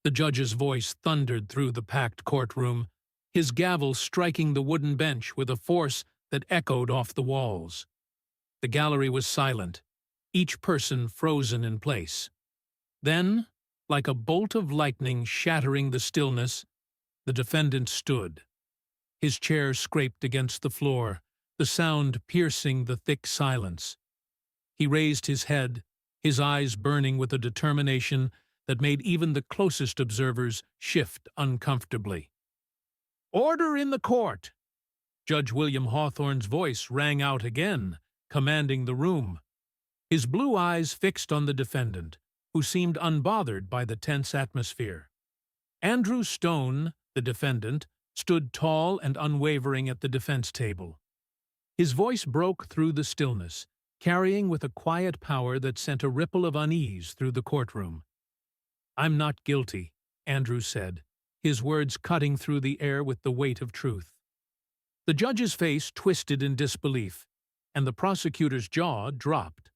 The judge's voice thundered through the packed courtroom, his gavel striking the wooden bench with a force that echoed off the walls. The gallery was silent, each person frozen in place. Then, like a bolt of lightning shattering the stillness, the defendant stood. His chair scraped against the floor, the sound piercing the thick silence. He raised his head, his eyes burning with a determination that made even the closest observers shift uncomfortably. "Order in the court!" Judge William Hawthorne's voice rang out again, commanding the room. His blue eyes fixed on the defendant, who seemed unbothered by the tense atmosphere. Andrew Stone, the defendant, stood tall and unwavering at the defense table. His voice broke through the stillness, carrying with a quiet power that sent a ripple of unease through the courtroom. "I'm not guilty," Andrew said, his words cutting through the air with the weight of truth. The judge's face twisted in disbelief, and the prosecutor's jaw dropped.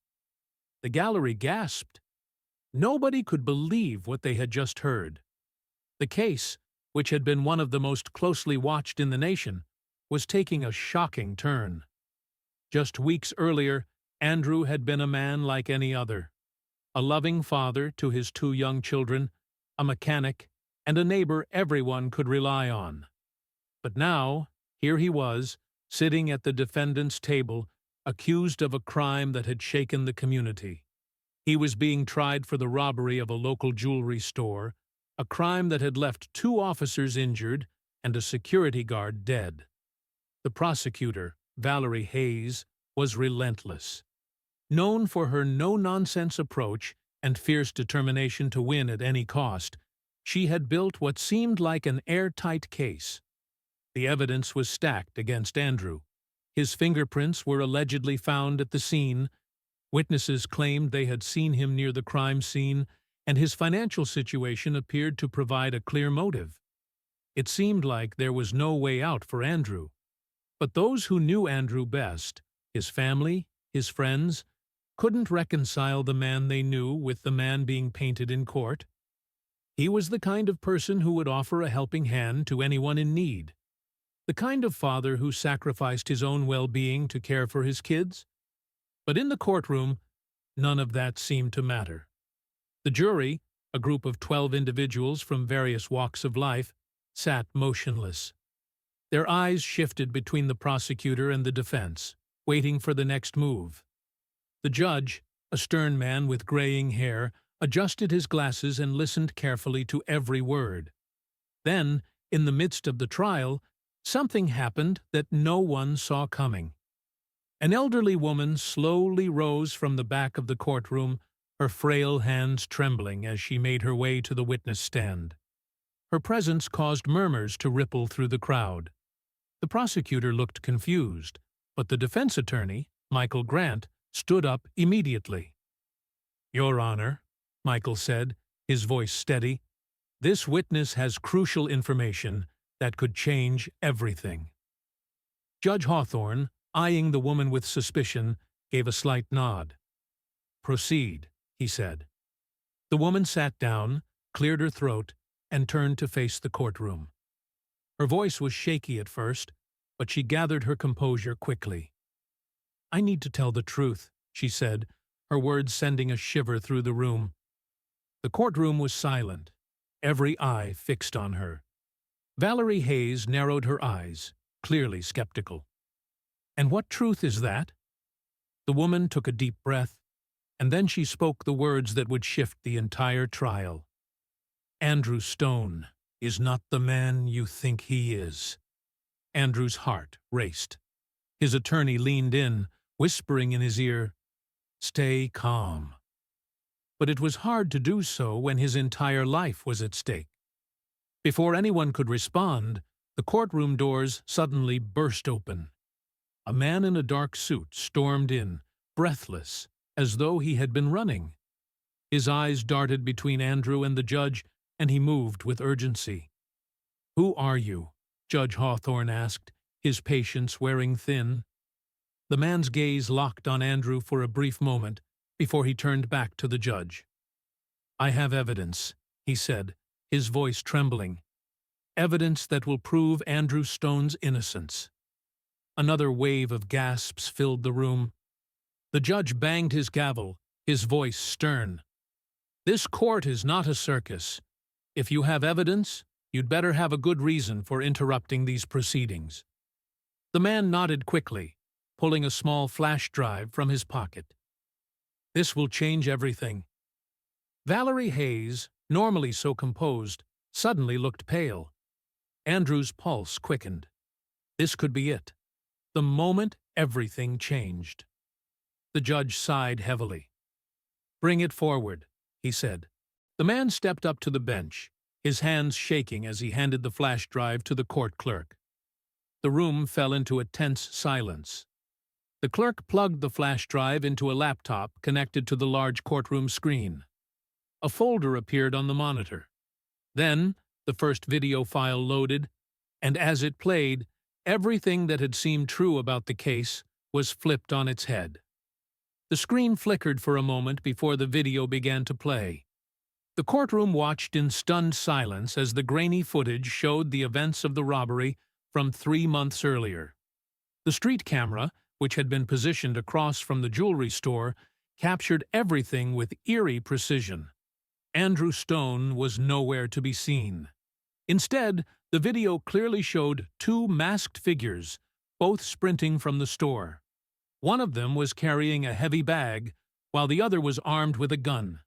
The gallery gasped. Nobody could believe what they had just heard. The case, which had been one of the most closely watched in the nation, was taking a shocking turn. Just weeks earlier, Andrew had been a man like any other. A loving father to his 2 young children, a mechanic, and a neighbor everyone could rely on. But now, here he was, sitting at the defendant's table, accused of a crime that had shaken the community. He was being tried for the robbery of a local jewelry store, a crime that had left 2 officers injured and a security guard dead. The prosecutor, Valerie Hayes, was relentless. Known for her no-nonsense approach and fierce determination to win at any cost, she had built what seemed like an airtight case. The evidence was stacked against Andrew. His fingerprints were allegedly found at the scene, witnesses claimed they had seen him near the crime scene, and his financial situation appeared to provide a clear motive. It seemed like there was no way out for Andrew. But those who knew Andrew best, his family, his friends, couldn't reconcile the man they knew with the man being painted in court. He was the kind of person who would offer a helping hand to anyone in need. The kind of father who sacrificed his own well-being to care for his kids. But in the courtroom, none of that seemed to matter. The jury, a group of 12 individuals from various walks of life, sat motionless. Their eyes shifted between the prosecutor and the defense, waiting for the next move. The judge, a stern man with graying hair, adjusted his glasses and listened carefully to every word. Then, in the midst of the trial, something happened that no one saw coming. An elderly woman slowly rose from the back of the courtroom, her frail hands trembling as she made her way to the witness stand. Her presence caused murmurs to ripple through the crowd. The prosecutor looked confused, but the defense attorney, Michael Grant, stood up immediately. "Your Honor," Michael said, his voice steady, "this witness has crucial information that could change everything." Judge Hawthorne, eyeing the woman with suspicion, gave a slight nod. "Proceed," he said. The woman sat down, cleared her throat, and turned to face the courtroom. Her voice was shaky at first, but she gathered her composure quickly. "I need to tell the truth," she said, her words sending a shiver through the room. The courtroom was silent, every eye fixed on her. Valerie Hayes narrowed her eyes, clearly skeptical. "And what truth is that?" The woman took a deep breath, and then she spoke the words that would shift the entire trial. "Andrew Stone is not the man you think he is." Andrew's heart raced. His attorney leaned in, whispering in his ear, "Stay calm." But it was hard to do so when his entire life was at stake. Before anyone could respond, the courtroom doors suddenly burst open. A man in a dark suit stormed in, breathless, as though he had been running. His eyes darted between Andrew and the judge, and he moved with urgency. "Who are you?" Judge Hawthorne asked, his patience wearing thin. The man's gaze locked on Andrew for a brief moment before he turned back to the judge. "I have evidence," he said, his voice trembling. "Evidence that will prove Andrew Stone's innocence." Another wave of gasps filled the room. The judge banged his gavel, his voice stern. "This court is not a circus. If you have evidence, you'd better have a good reason for interrupting these proceedings." The man nodded quickly, pulling a small flash drive from his pocket. "This will change everything." Valerie Hayes, normally so composed, suddenly looked pale. Andrew's pulse quickened. This could be it. The moment everything changed. The judge sighed heavily. "Bring it forward," he said. The man stepped up to the bench, his hands shaking as he handed the flash drive to the court clerk. The room fell into a tense silence. The clerk plugged the flash drive into a laptop connected to the large courtroom screen. A folder appeared on the monitor. Then, the first video file loaded, and as it played, everything that had seemed true about the case was flipped on its head. The screen flickered for a moment before the video began to play. The courtroom watched in stunned silence as the grainy footage showed the events of the robbery from 3 months earlier. The street camera, which had been positioned across from the jewelry store, captured everything with eerie precision. Andrew Stone was nowhere to be seen. Instead, the video clearly showed 2 masked figures, both sprinting from the store. One of them was carrying a heavy bag, while the other was armed with a gun.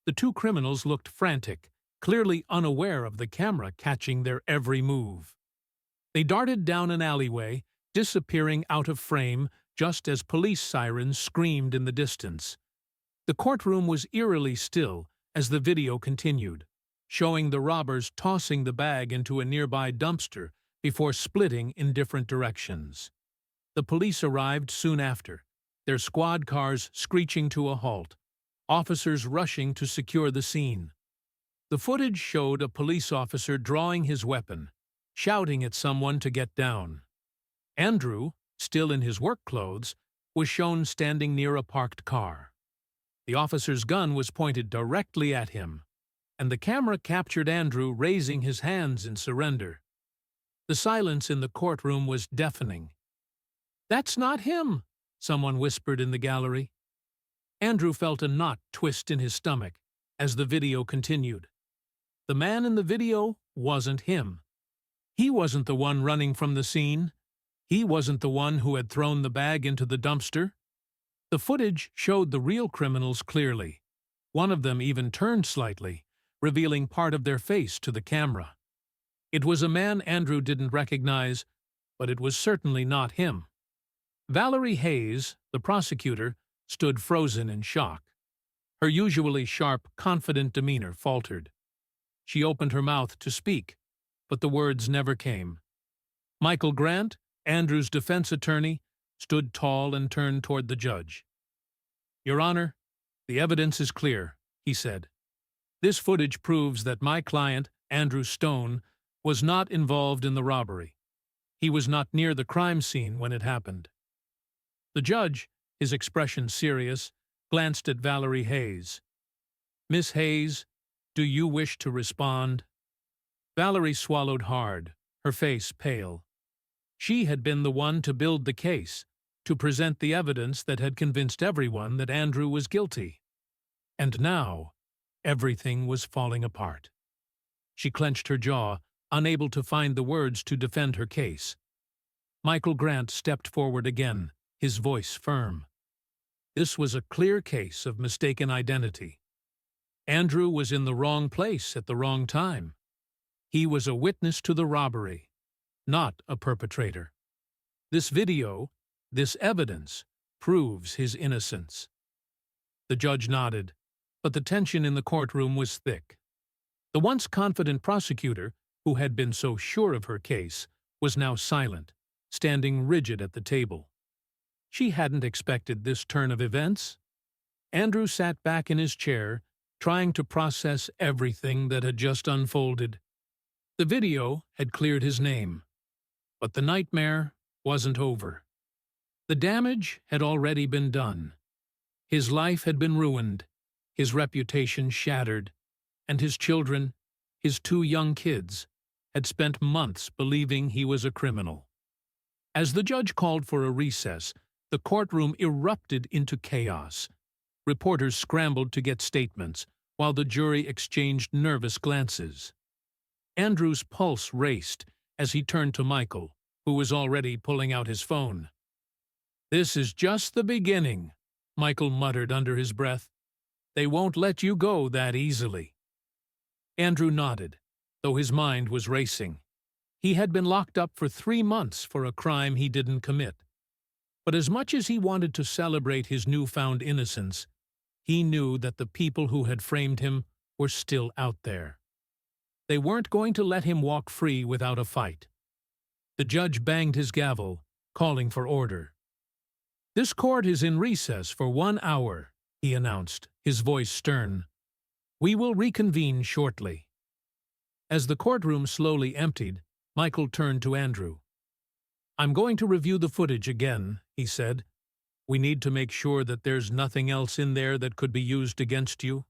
The 2 criminals looked frantic, clearly unaware of the camera catching their every move. They darted down an alleyway, disappearing out of frame just as police sirens screamed in the distance. The courtroom was eerily still as the video continued, showing the robbers tossing the bag into a nearby dumpster before splitting in different directions. The police arrived soon after, their squad cars screeching to a halt, officers rushing to secure the scene. The footage showed a police officer drawing his weapon, shouting at someone to get down. Andrew, still in his work clothes, was shown standing near a parked car. The officer's gun was pointed directly at him, and the camera captured Andrew raising his hands in surrender. The silence in the courtroom was deafening. "That's not him," someone whispered in the gallery. Andrew felt a knot twist in his stomach as the video continued. The man in the video wasn't him. He wasn't the one running from the scene. He wasn't the one who had thrown the bag into the dumpster. The footage showed the real criminals clearly. One of them even turned slightly, revealing part of their face to the camera. It was a man Andrew didn't recognize, but it was certainly not him. Valerie Hayes, the prosecutor, stood frozen in shock. Her usually sharp, confident demeanor faltered. She opened her mouth to speak, but the words never came. Michael Grant, Andrew's defense attorney, stood tall and turned toward the judge. "Your Honor, the evidence is clear," he said. "This footage proves that my client, Andrew Stone, was not involved in the robbery. He was not near the crime scene when it happened." The judge, his expression serious, glanced at Valerie Hayes. "Miss Hayes, do you wish to respond?" Valerie swallowed hard, her face pale. She had been the one to build the case, to present the evidence that had convinced everyone that Andrew was guilty. And now, everything was falling apart. She clenched her jaw, unable to find the words to defend her case. Michael Grant stepped forward again, his voice firm. This was a clear case of mistaken identity. Andrew was in the wrong place at the wrong time. He was a witness to the robbery, not a perpetrator. This video, this evidence, proves his innocence. The judge nodded, but the tension in the courtroom was thick. The once confident prosecutor, who had been so sure of her case, was now silent, standing rigid at the table. She hadn't expected this turn of events. Andrew sat back in his chair, trying to process everything that had just unfolded. The video had cleared his name, but the nightmare wasn't over. The damage had already been done. His life had been ruined, his reputation shattered, and his children, his 2 young kids, had spent months believing he was a criminal. As the judge called for a recess, the courtroom erupted into chaos. Reporters scrambled to get statements, while the jury exchanged nervous glances. Andrew's pulse raced as he turned to Michael, who was already pulling out his phone. "This is just the beginning," Michael muttered under his breath. "They won't let you go that easily." Andrew nodded, though his mind was racing. He had been locked up for 3 months for a crime he didn't commit. But as much as he wanted to celebrate his newfound innocence, he knew that the people who had framed him were still out there. They weren't going to let him walk free without a fight. The judge banged his gavel, calling for order. "This court is in recess for 1 hour," he announced, his voice stern. "We will reconvene shortly." As the courtroom slowly emptied, Michael turned to Andrew. "I'm going to review the footage again," he said. "We need to make sure that there's nothing else in there that could be used against you."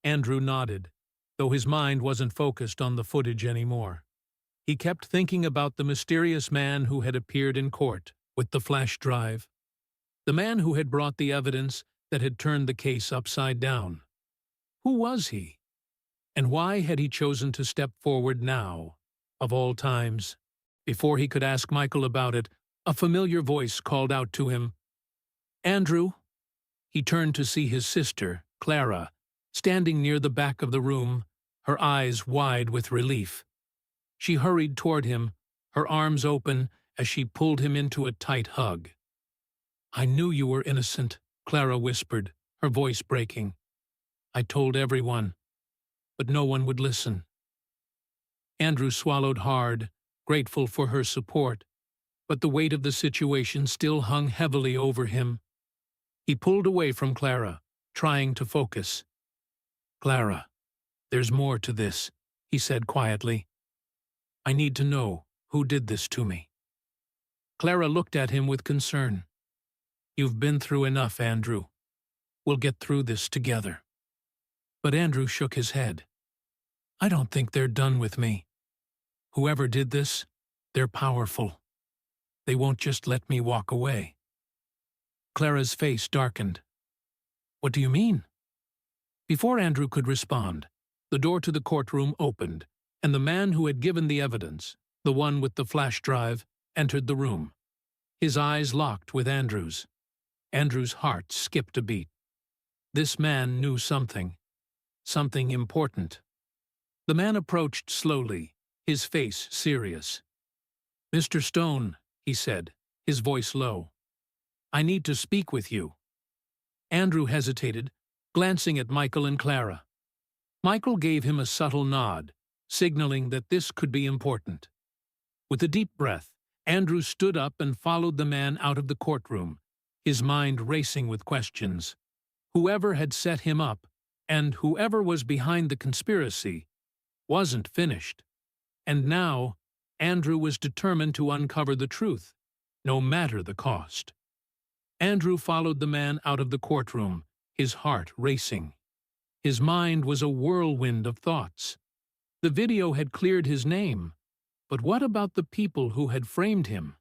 Andrew nodded, though his mind wasn't focused on the footage anymore. He kept thinking about the mysterious man who had appeared in court with the flash drive. The man who had brought the evidence that had turned the case upside down. Who was he? And why had he chosen to step forward now, of all times? Before he could ask Michael about it, a familiar voice called out to him, "Andrew." He turned to see his sister, Clara, standing near the back of the room, her eyes wide with relief. She hurried toward him, her arms open as she pulled him into a tight hug. "I knew you were innocent," Clara whispered, her voice breaking. "I told everyone, but no one would listen." Andrew swallowed hard, grateful for her support, but the weight of the situation still hung heavily over him. He pulled away from Clara, trying to focus. "Clara, there's more to this," he said quietly. "I need to know who did this to me." Clara looked at him with concern. "You've been through enough, Andrew. We'll get through this together." But Andrew shook his head. "I don't think they're done with me. Whoever did this, they're powerful. They won't just let me walk away." Clara's face darkened. "What do you mean?" Before Andrew could respond, the door to the courtroom opened, and the man who had given the evidence, the one with the flash drive, entered the room. His eyes locked with Andrew's. Andrew's heart skipped a beat. This man knew something important. The man approached slowly, his face serious. "Mr. Stone," he said, his voice low, "I need to speak with you." Andrew hesitated, glancing at Michael and Clara. Michael gave him a subtle nod, signaling that this could be important. With a deep breath, Andrew stood up and followed the man out of the courtroom, his mind racing with questions. Whoever had set him up, and whoever was behind the conspiracy, wasn't finished. And now, Andrew was determined to uncover the truth, no matter the cost. Andrew followed the man out of the courtroom, his heart racing. His mind was a whirlwind of thoughts. The video had cleared his name, but what about the people who had framed him?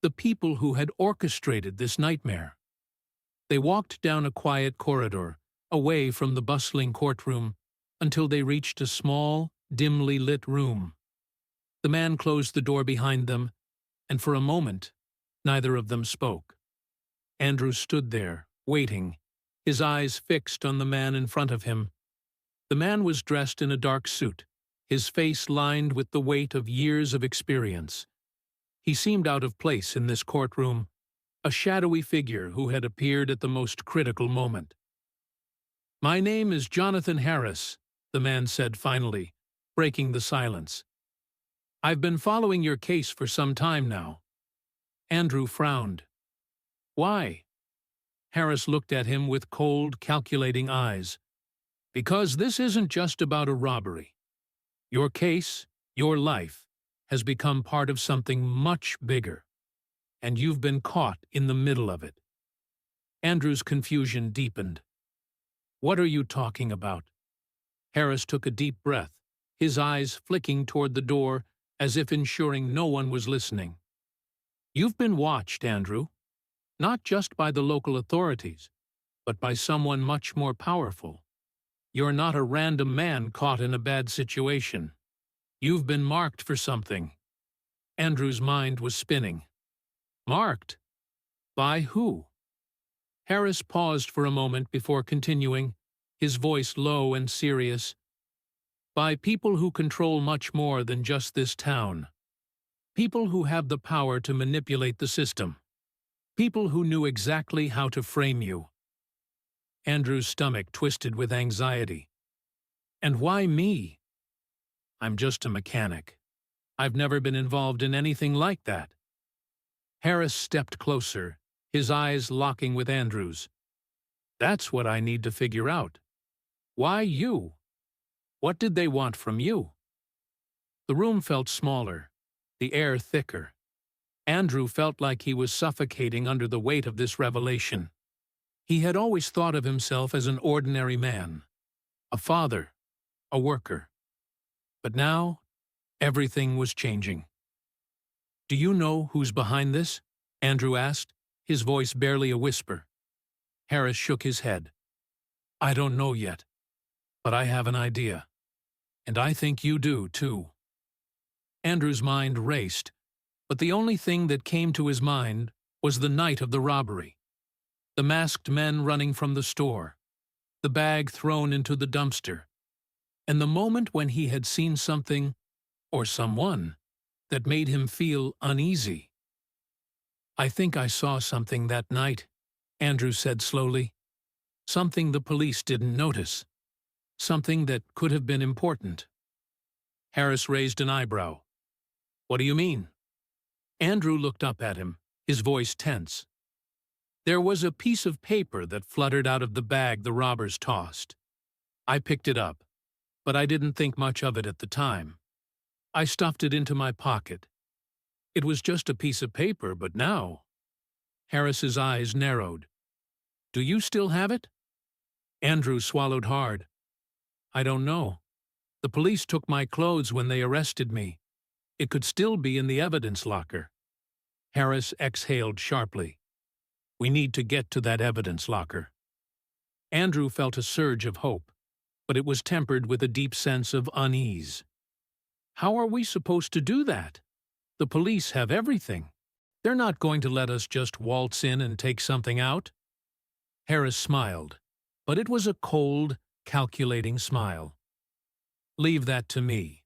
The people who had orchestrated this nightmare? They walked down a quiet corridor, away from the bustling courtroom, until they reached a small, dimly lit room. The man closed the door behind them, and for a moment, neither of them spoke. Andrew stood there, waiting, his eyes fixed on the man in front of him. The man was dressed in a dark suit, his face lined with the weight of years of experience. He seemed out of place in this courtroom, a shadowy figure who had appeared at the most critical moment. "My name is Jonathan Harris," the man said finally, breaking the silence. "I've been following your case for some time now." Andrew frowned. "Why?" Harris looked at him with cold, calculating eyes. "Because this isn't just about a robbery. Your case, your life, has become part of something much bigger, and you've been caught in the middle of it." Andrew's confusion deepened. "What are you talking about?" Harris took a deep breath, his eyes flicking toward the door as if ensuring no one was listening. "You've been watched, Andrew, not just by the local authorities, but by someone much more powerful. You're not a random man caught in a bad situation. You've been marked for something." Andrew's mind was spinning. Marked? By who? Harris paused for a moment before continuing, his voice low and serious. "By people who control much more than just this town. People who have the power to manipulate the system. People who knew exactly how to frame you." Andrew's stomach twisted with anxiety. "And why me?" "I'm just a mechanic. I've never been involved in anything like that." Harris stepped closer, his eyes locking with Andrew's. "That's what I need to figure out. Why you? What did they want from you?" The room felt smaller, the air thicker. Andrew felt like he was suffocating under the weight of this revelation. He had always thought of himself as an ordinary man, a father, a worker. But now, everything was changing. "Do you know who's behind this?" Andrew asked, his voice barely a whisper. Harris shook his head. "I don't know yet, but I have an idea. And I think you do, too." Andrew's mind raced, but the only thing that came to his mind was the night of the robbery. The masked men running from the store, the bag thrown into the dumpster, and the moment when he had seen something, or someone, that made him feel uneasy. "I think I saw something that night," Andrew said slowly. "Something the police didn't notice. Something that could have been important." Harris raised an eyebrow. "What do you mean?" Andrew looked up at him, his voice tense. "There was a piece of paper that fluttered out of the bag the robbers tossed. I picked it up, but I didn't think much of it at the time. I stuffed it into my pocket. It was just a piece of paper, but now—" Harris's eyes narrowed. "Do you still have it?" Andrew swallowed hard. "I don't know. The police took my clothes when they arrested me. It could still be in the evidence locker." Harris exhaled sharply. "We need to get to that evidence locker." Andrew felt a surge of hope, but it was tempered with a deep sense of unease. "How are we supposed to do that? The police have everything. They're not going to let us just waltz in and take something out." Harris smiled, but it was a cold, calculating smile. "Leave that to me."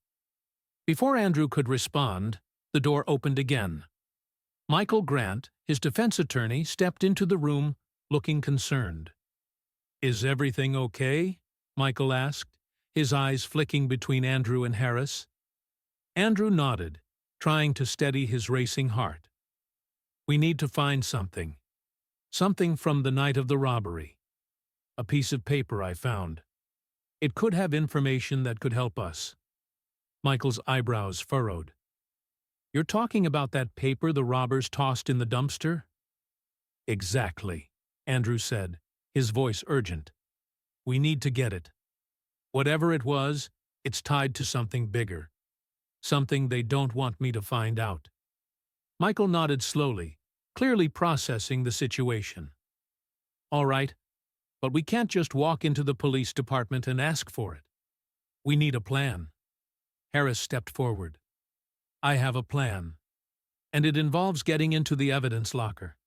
Before Andrew could respond, the door opened again. Michael Grant, his defense attorney, stepped into the room, looking concerned. "Is everything okay?" Michael asked, his eyes flicking between Andrew and Harris. Andrew nodded, trying to steady his racing heart. "We need to find something. Something from the night of the robbery. A piece of paper I found. It could have information that could help us." Michael's eyebrows furrowed. "You're talking about that paper the robbers tossed in the dumpster?" "Exactly," Andrew said, his voice urgent. "We need to get it. Whatever it was, it's tied to something bigger. Something they don't want me to find out." Michael nodded slowly, clearly processing the situation. "All right, but we can't just walk into the police department and ask for it. We need a plan." Harris stepped forward. "I have a plan, and it involves getting into the evidence locker."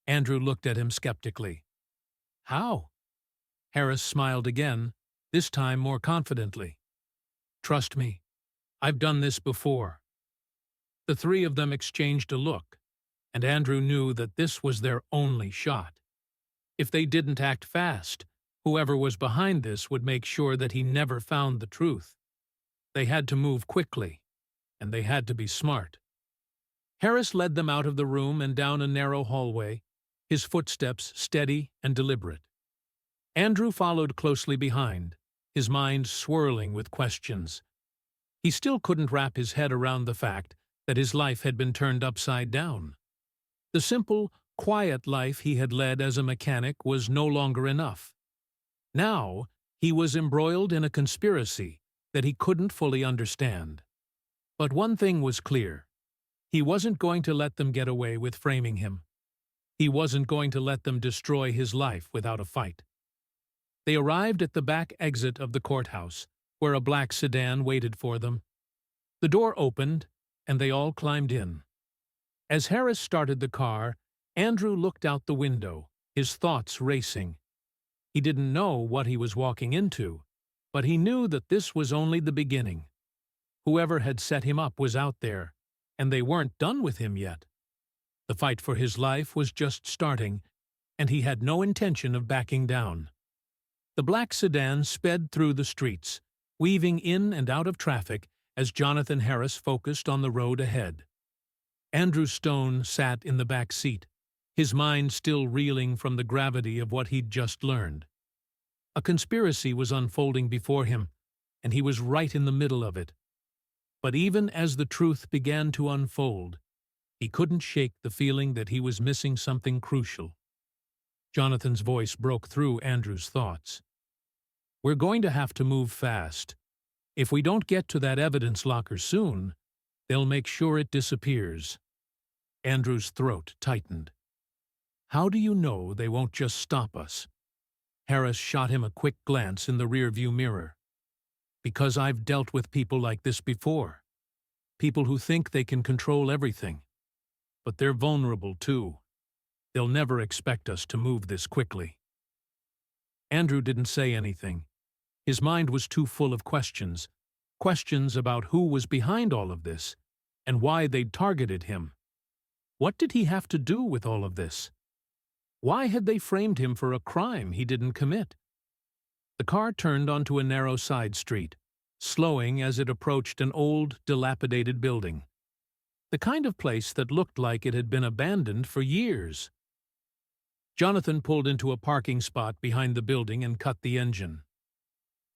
Andrew looked at him skeptically. "How?" Harris smiled again, this time more confidently. "Trust me, I've done this before." The three of them exchanged a look, and Andrew knew that this was their only shot. If they didn't act fast, whoever was behind this would make sure that he never found the truth. They had to move quickly, and they had to be smart. Harris led them out of the room and down a narrow hallway, his footsteps steady and deliberate. Andrew followed closely behind, his mind swirling with questions. He still couldn't wrap his head around the fact that his life had been turned upside down. The simple, quiet life he had led as a mechanic was no longer enough. Now he was embroiled in a conspiracy that he couldn't fully understand. But one thing was clear. He wasn't going to let them get away with framing him. He wasn't going to let them destroy his life without a fight. They arrived at the back exit of the courthouse, where a black sedan waited for them. The door opened, and they all climbed in. As Harris started the car, Andrew looked out the window, his thoughts racing. He didn't know what he was walking into, but he knew that this was only the beginning. Whoever had set him up was out there, and they weren't done with him yet. The fight for his life was just starting, and he had no intention of backing down. The black sedan sped through the streets, weaving in and out of traffic as Jonathan Harris focused on the road ahead. Andrew Stone sat in the back seat, his mind still reeling from the gravity of what he'd just learned. A conspiracy was unfolding before him, and he was right in the middle of it. But even as the truth began to unfold, he couldn't shake the feeling that he was missing something crucial. Jonathan's voice broke through Andrew's thoughts. "We're going to have to move fast. If we don't get to that evidence locker soon, they'll make sure it disappears." Andrew's throat tightened. "How do you know they won't just stop us?" Harris shot him a quick glance in the rearview mirror. "Because I've dealt with people like this before. People who think they can control everything. But they're vulnerable, too. They'll never expect us to move this quickly." Andrew didn't say anything. His mind was too full of questions. Questions about who was behind all of this, and why they'd targeted him. What did he have to do with all of this? Why had they framed him for a crime he didn't commit? The car turned onto a narrow side street, slowing as it approached an old, dilapidated building. The kind of place that looked like it had been abandoned for years. Jonathan pulled into a parking spot behind the building and cut the engine.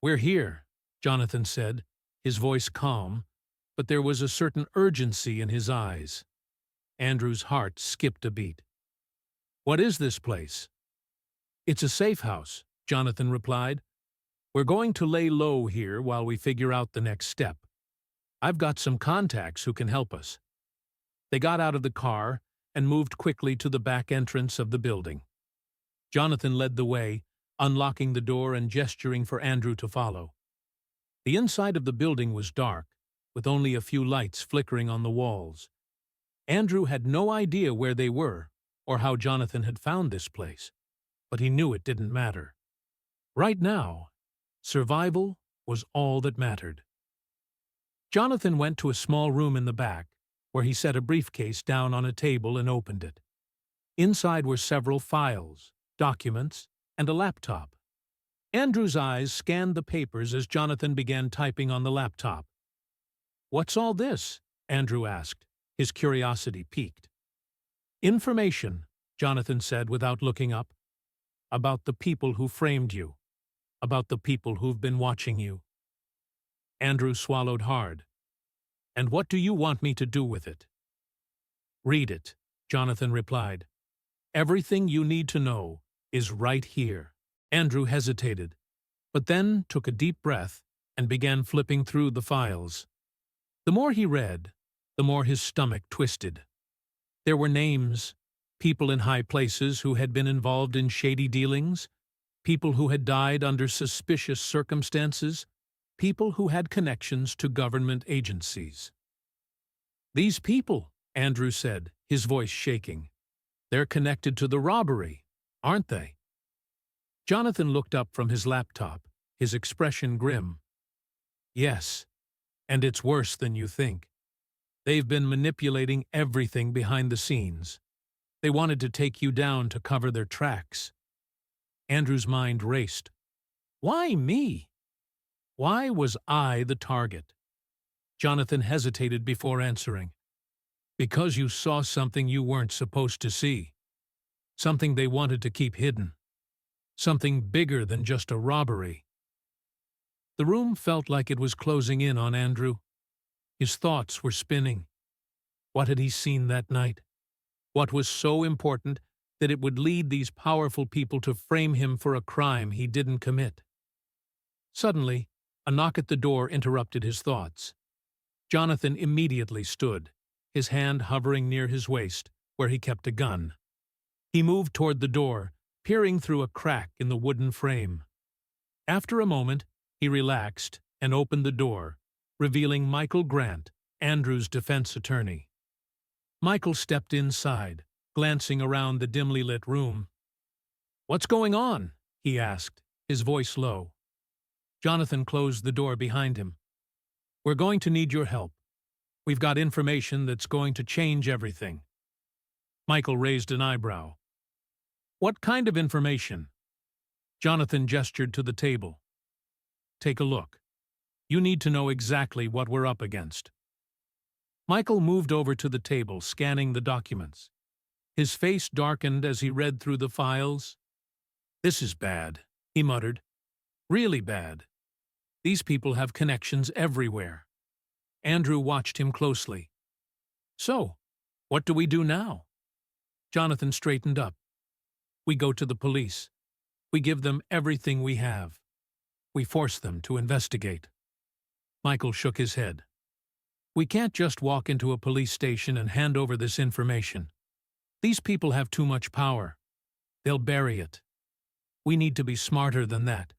"We're here," Jonathan said, his voice calm, but there was a certain urgency in his eyes. Andrew's heart skipped a beat. "What is this place?" "It's a safe house," Jonathan replied. "We're going to lay low here while we figure out the next step. I've got some contacts who can help us." They got out of the car and moved quickly to the back entrance of the building. Jonathan led the way, unlocking the door and gesturing for Andrew to follow. The inside of the building was dark, with only a few lights flickering on the walls. Andrew had no idea where they were or how Jonathan had found this place, but he knew it didn't matter. Right now, survival was all that mattered. Jonathan went to a small room in the back, where he set a briefcase down on a table and opened it. Inside were several files, documents, and a laptop. Andrew's eyes scanned the papers as Jonathan began typing on the laptop. "What's all this?" Andrew asked, his curiosity piqued. "Information," Jonathan said without looking up. "About the people who framed you. About the people who've been watching you." Andrew swallowed hard. "And what do you want me to do with it?" "Read it," Jonathan replied. "Everything you need to know is right here." Andrew hesitated, but then took a deep breath and began flipping through the files. The more he read, the more his stomach twisted. There were names, people in high places who had been involved in shady dealings, people who had died under suspicious circumstances, people who had connections to government agencies. "These people," Andrew said, his voice shaking. "They're connected to the robbery, aren't they?" Jonathan looked up from his laptop, his expression grim. "Yes, and it's worse than you think. They've been manipulating everything behind the scenes. They wanted to take you down to cover their tracks." Andrew's mind raced. Why me? Why was I the target? Jonathan hesitated before answering. "Because you saw something you weren't supposed to see. Something they wanted to keep hidden. Something bigger than just a robbery." The room felt like it was closing in on Andrew. His thoughts were spinning. What had he seen that night? What was so important that it would lead these powerful people to frame him for a crime he didn't commit? Suddenly, A knock at the door interrupted his thoughts. Jonathan immediately stood, his hand hovering near his waist, where he kept a gun. He moved toward the door, peering through a crack in the wooden frame. After a moment, he relaxed and opened the door, revealing Michael Grant, Andrew's defense attorney. Michael stepped inside, glancing around the dimly lit room. "What's going on?" he asked, his voice low. Jonathan closed the door behind him. "We're going to need your help. We've got information that's going to change everything." Michael raised an eyebrow. "What kind of information?" Jonathan gestured to the table. "Take a look. You need to know exactly what we're up against." Michael moved over to the table, scanning the documents. His face darkened as he read through the files. "This is bad," he muttered. "Really bad. These people have connections everywhere." Andrew watched him closely. "So, what do we do now?" Jonathan straightened up. "We go to the police. We give them everything we have. We force them to investigate." Michael shook his head. "We can't just walk into a police station and hand over this information. These people have too much power. They'll bury it. We need to be smarter than that."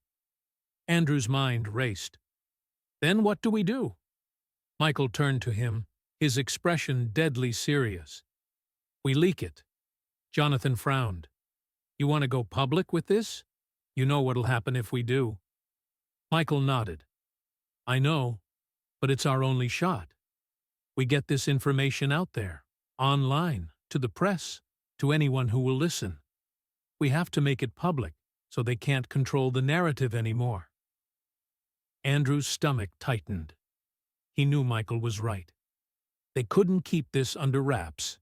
Andrew's mind raced. "Then what do we do?" Michael turned to him, his expression deadly serious. "We leak it." Jonathan frowned. "You want to go public with this? You know what'll happen if we do." Michael nodded. "I know, but it's our only shot. We get this information out there, online, to the press, to anyone who will listen. We have to make it public so they can't control the narrative anymore." Andrew's stomach tightened. He knew Michael was right. They couldn't keep this under wraps.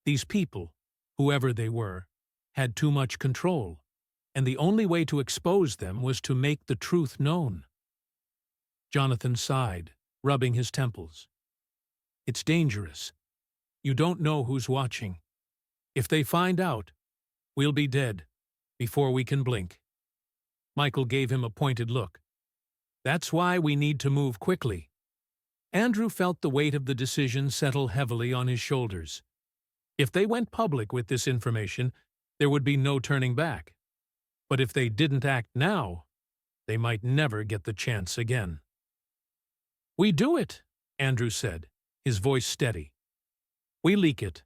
These people, whoever they were, had too much control, and the only way to expose them was to make the truth known. Jonathan sighed, rubbing his temples. "It's dangerous. You don't know who's watching. If they find out, we'll be dead before we can blink." Michael gave him a pointed look. "That's why we need to move quickly." Andrew felt the weight of the decision settle heavily on his shoulders. If they went public with this information, there would be no turning back. But if they didn't act now, they might never get the chance again. "We do it," Andrew said, his voice steady. "We leak it."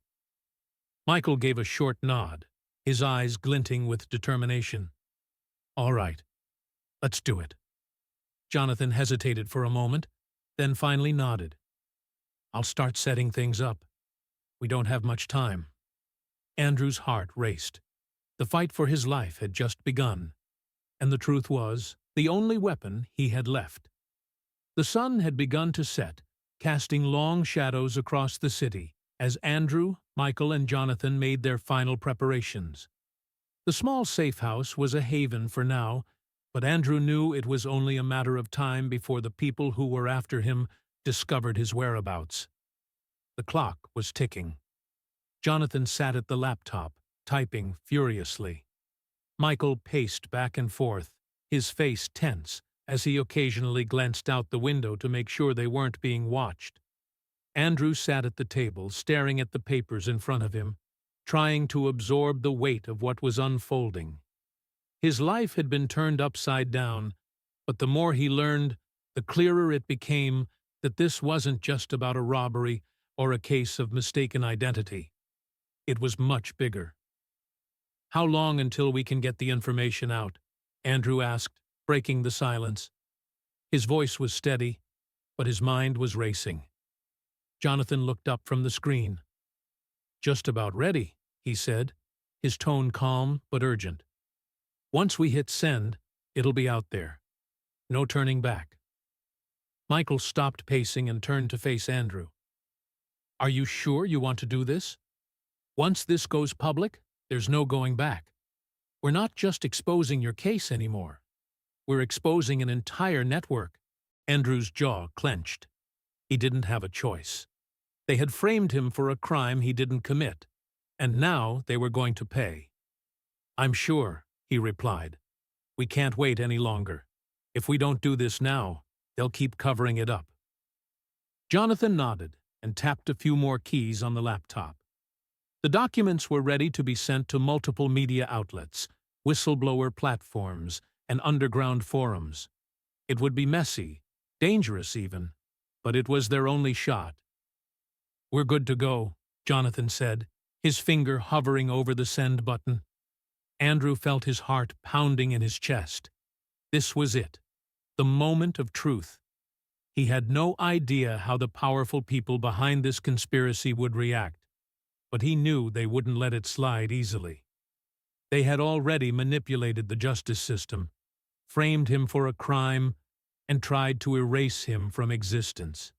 Michael gave a short nod, his eyes glinting with determination. "All right, let's do it." Jonathan hesitated for a moment, then finally nodded. "I'll start setting things up. We don't have much time." Andrew's heart raced. The fight for his life had just begun, and the truth was, the only weapon he had left. The sun had begun to set, casting long shadows across the city, as Andrew, Michael, and Jonathan made their final preparations. The small safe house was a haven for now, but Andrew knew it was only a matter of time before the people who were after him discovered his whereabouts. The clock was ticking. Jonathan sat at the laptop, typing furiously. Michael paced back and forth, his face tense, as he occasionally glanced out the window to make sure they weren't being watched. Andrew sat at the table, staring at the papers in front of him, trying to absorb the weight of what was unfolding. His life had been turned upside down, but the more he learned, the clearer it became that this wasn't just about a robbery or a case of mistaken identity. It was much bigger. "How long until we can get the information out?" Andrew asked, breaking the silence. His voice was steady, but his mind was racing. Jonathan looked up from the screen. "Just about ready," he said, his tone calm but urgent. "Once we hit send, it'll be out there. No turning back." Michael stopped pacing and turned to face Andrew. "Are you sure you want to do this? Once this goes public, there's no going back. We're not just exposing your case anymore. We're exposing an entire network." Andrew's jaw clenched. He didn't have a choice. They had framed him for a crime he didn't commit, and now they were going to pay. "I'm sure," he replied. "We can't wait any longer." If we don't do this now, they'll keep covering it up. Jonathan nodded and tapped a few more keys on the laptop. The documents were ready to be sent to multiple media outlets, whistleblower platforms, and underground forums. It would be messy, dangerous even, but it was their only shot. "We're good to go," Jonathan said, his finger hovering over the send button. Andrew felt his heart pounding in his chest. This was it, the moment of truth. He had no idea how the powerful people behind this conspiracy would react, but he knew they wouldn't let it slide easily. They had already manipulated the justice system, framed him for a crime, and tried to erase him from existence.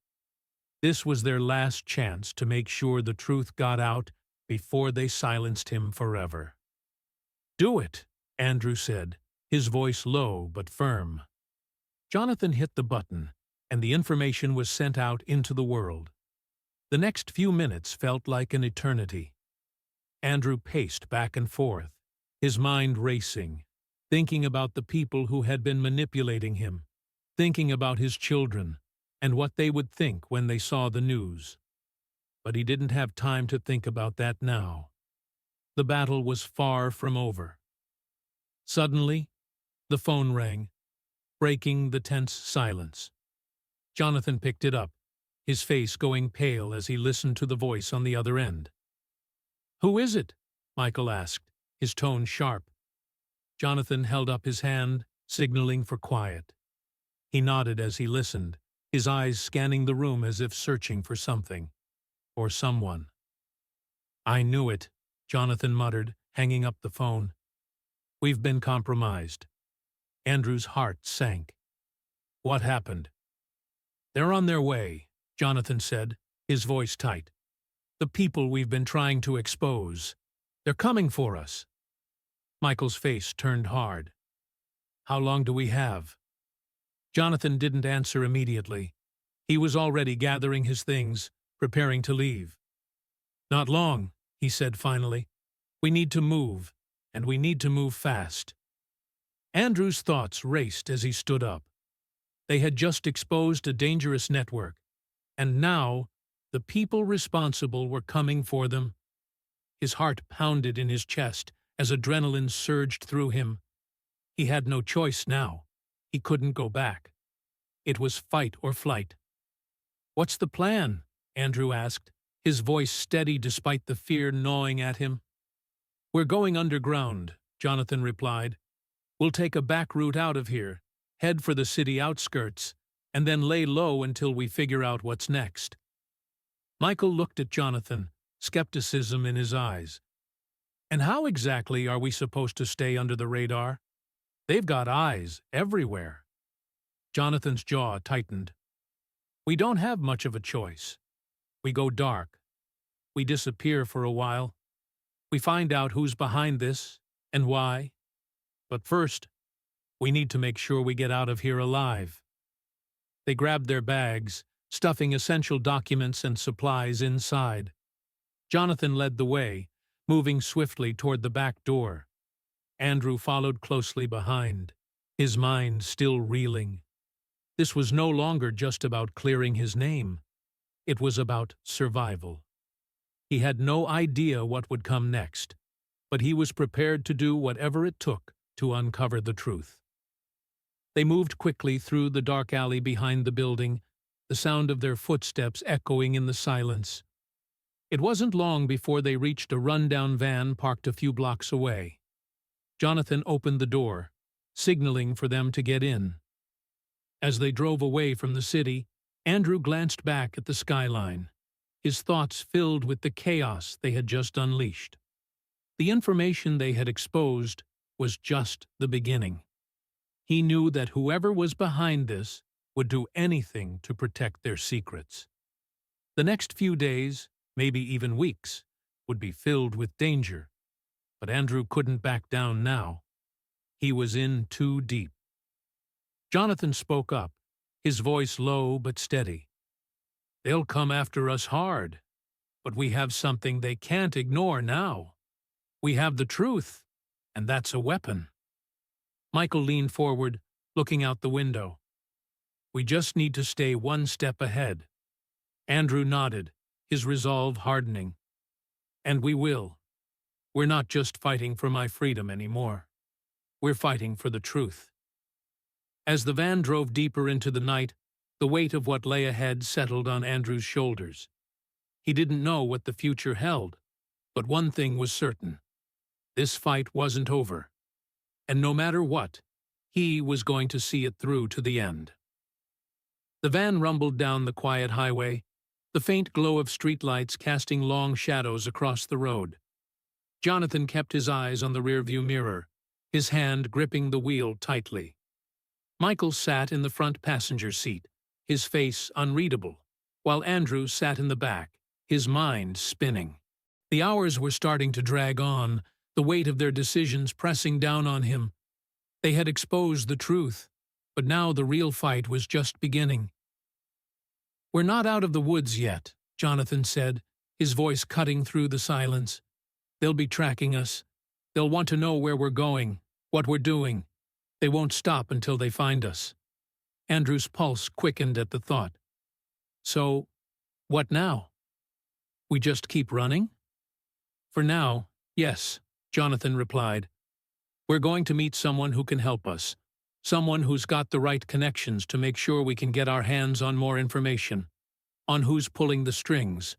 This was their last chance to make sure the truth got out before they silenced him forever. "Do it," Andrew said, his voice low but firm. Jonathan hit the button, and the information was sent out into the world. The next few minutes felt like an eternity. Andrew paced back and forth, his mind racing, thinking about the people who had been manipulating him, thinking about his children, and what they would think when they saw the news. But he didn't have time to think about that now. The battle was far from over. Suddenly, the phone rang, breaking the tense silence. Jonathan picked it up, his face going pale as he listened to the voice on the other end. "Who is it?" Michael asked, his tone sharp. Jonathan held up his hand, signaling for quiet. He nodded as he listened, his eyes scanning the room as if searching for something, or someone. "I knew it," Jonathan muttered, hanging up the phone. "We've been compromised." Andrew's heart sank. "What happened?" "They're on their way," Jonathan said, his voice tight. "The people we've been trying to expose. They're coming for us." Michael's face turned hard. "How long do we have?" Jonathan didn't answer immediately. He was already gathering his things, preparing to leave. "Not long," he said finally. "We need to move, and we need to move fast." Andrew's thoughts raced as he stood up. They had just exposed a dangerous network, and now the people responsible were coming for them. His heart pounded in his chest as adrenaline surged through him. He had no choice now. He couldn't go back. It was fight or flight. "What's the plan?" Andrew asked, his voice steady despite the fear gnawing at him. "We're going underground," Jonathan replied. "We'll take a back route out of here, head for the city outskirts, and then lay low until we figure out what's next." Michael looked at Jonathan, skepticism in his eyes. "And how exactly are we supposed to stay under the radar? They've got eyes everywhere." Jonathan's jaw tightened. "We don't have much of a choice. We go dark. We disappear for a while. We find out who's behind this and why. But first, we need to make sure we get out of here alive." They grabbed their bags, stuffing essential documents and supplies inside. Jonathan led the way, moving swiftly toward the back door. Andrew followed closely behind, his mind still reeling. This was no longer just about clearing his name. It was about survival. He had no idea what would come next, but he was prepared to do whatever it took to uncover the truth. They moved quickly through the dark alley behind the building, the sound of their footsteps echoing in the silence. It wasn't long before they reached a run-down van parked a few blocks away. Jonathan opened the door, signaling for them to get in. As they drove away from the city, Andrew glanced back at the skyline, his thoughts filled with the chaos they had just unleashed. The information they had exposed was just the beginning. He knew that whoever was behind this would do anything to protect their secrets. The next few days, maybe even weeks, would be filled with danger, but Andrew couldn't back down now. He was in too deep. Jonathan spoke up, his voice low but steady. "They'll come after us hard, but we have something they can't ignore now. We have the truth, and that's a weapon." Michael leaned forward, looking out the window. "We just need to stay one step ahead." Andrew nodded, his resolve hardening. "And we will. We're not just fighting for my freedom anymore. We're fighting for the truth." As the van drove deeper into the night, the weight of what lay ahead settled on Andrew's shoulders. He didn't know what the future held, but one thing was certain. This fight wasn't over. And no matter what, he was going to see it through to the end. The van rumbled down the quiet highway, the faint glow of streetlights casting long shadows across the road. Jonathan kept his eyes on the rearview mirror, his hand gripping the wheel tightly. Michael sat in the front passenger seat, his face unreadable, while Andrew sat in the back, his mind spinning. The hours were starting to drag on, the weight of their decisions pressing down on him. They had exposed the truth, but now the real fight was just beginning. "We're not out of the woods yet," Jonathan said, his voice cutting through the silence. "They'll be tracking us. They'll want to know where we're going, what we're doing. They won't stop until they find us." Andrew's pulse quickened at the thought. "So, what now? We just keep running?" "For now, yes," Jonathan replied. "We're going to meet someone who can help us, someone who's got the right connections to make sure we can get our hands on more information, on who's pulling the strings.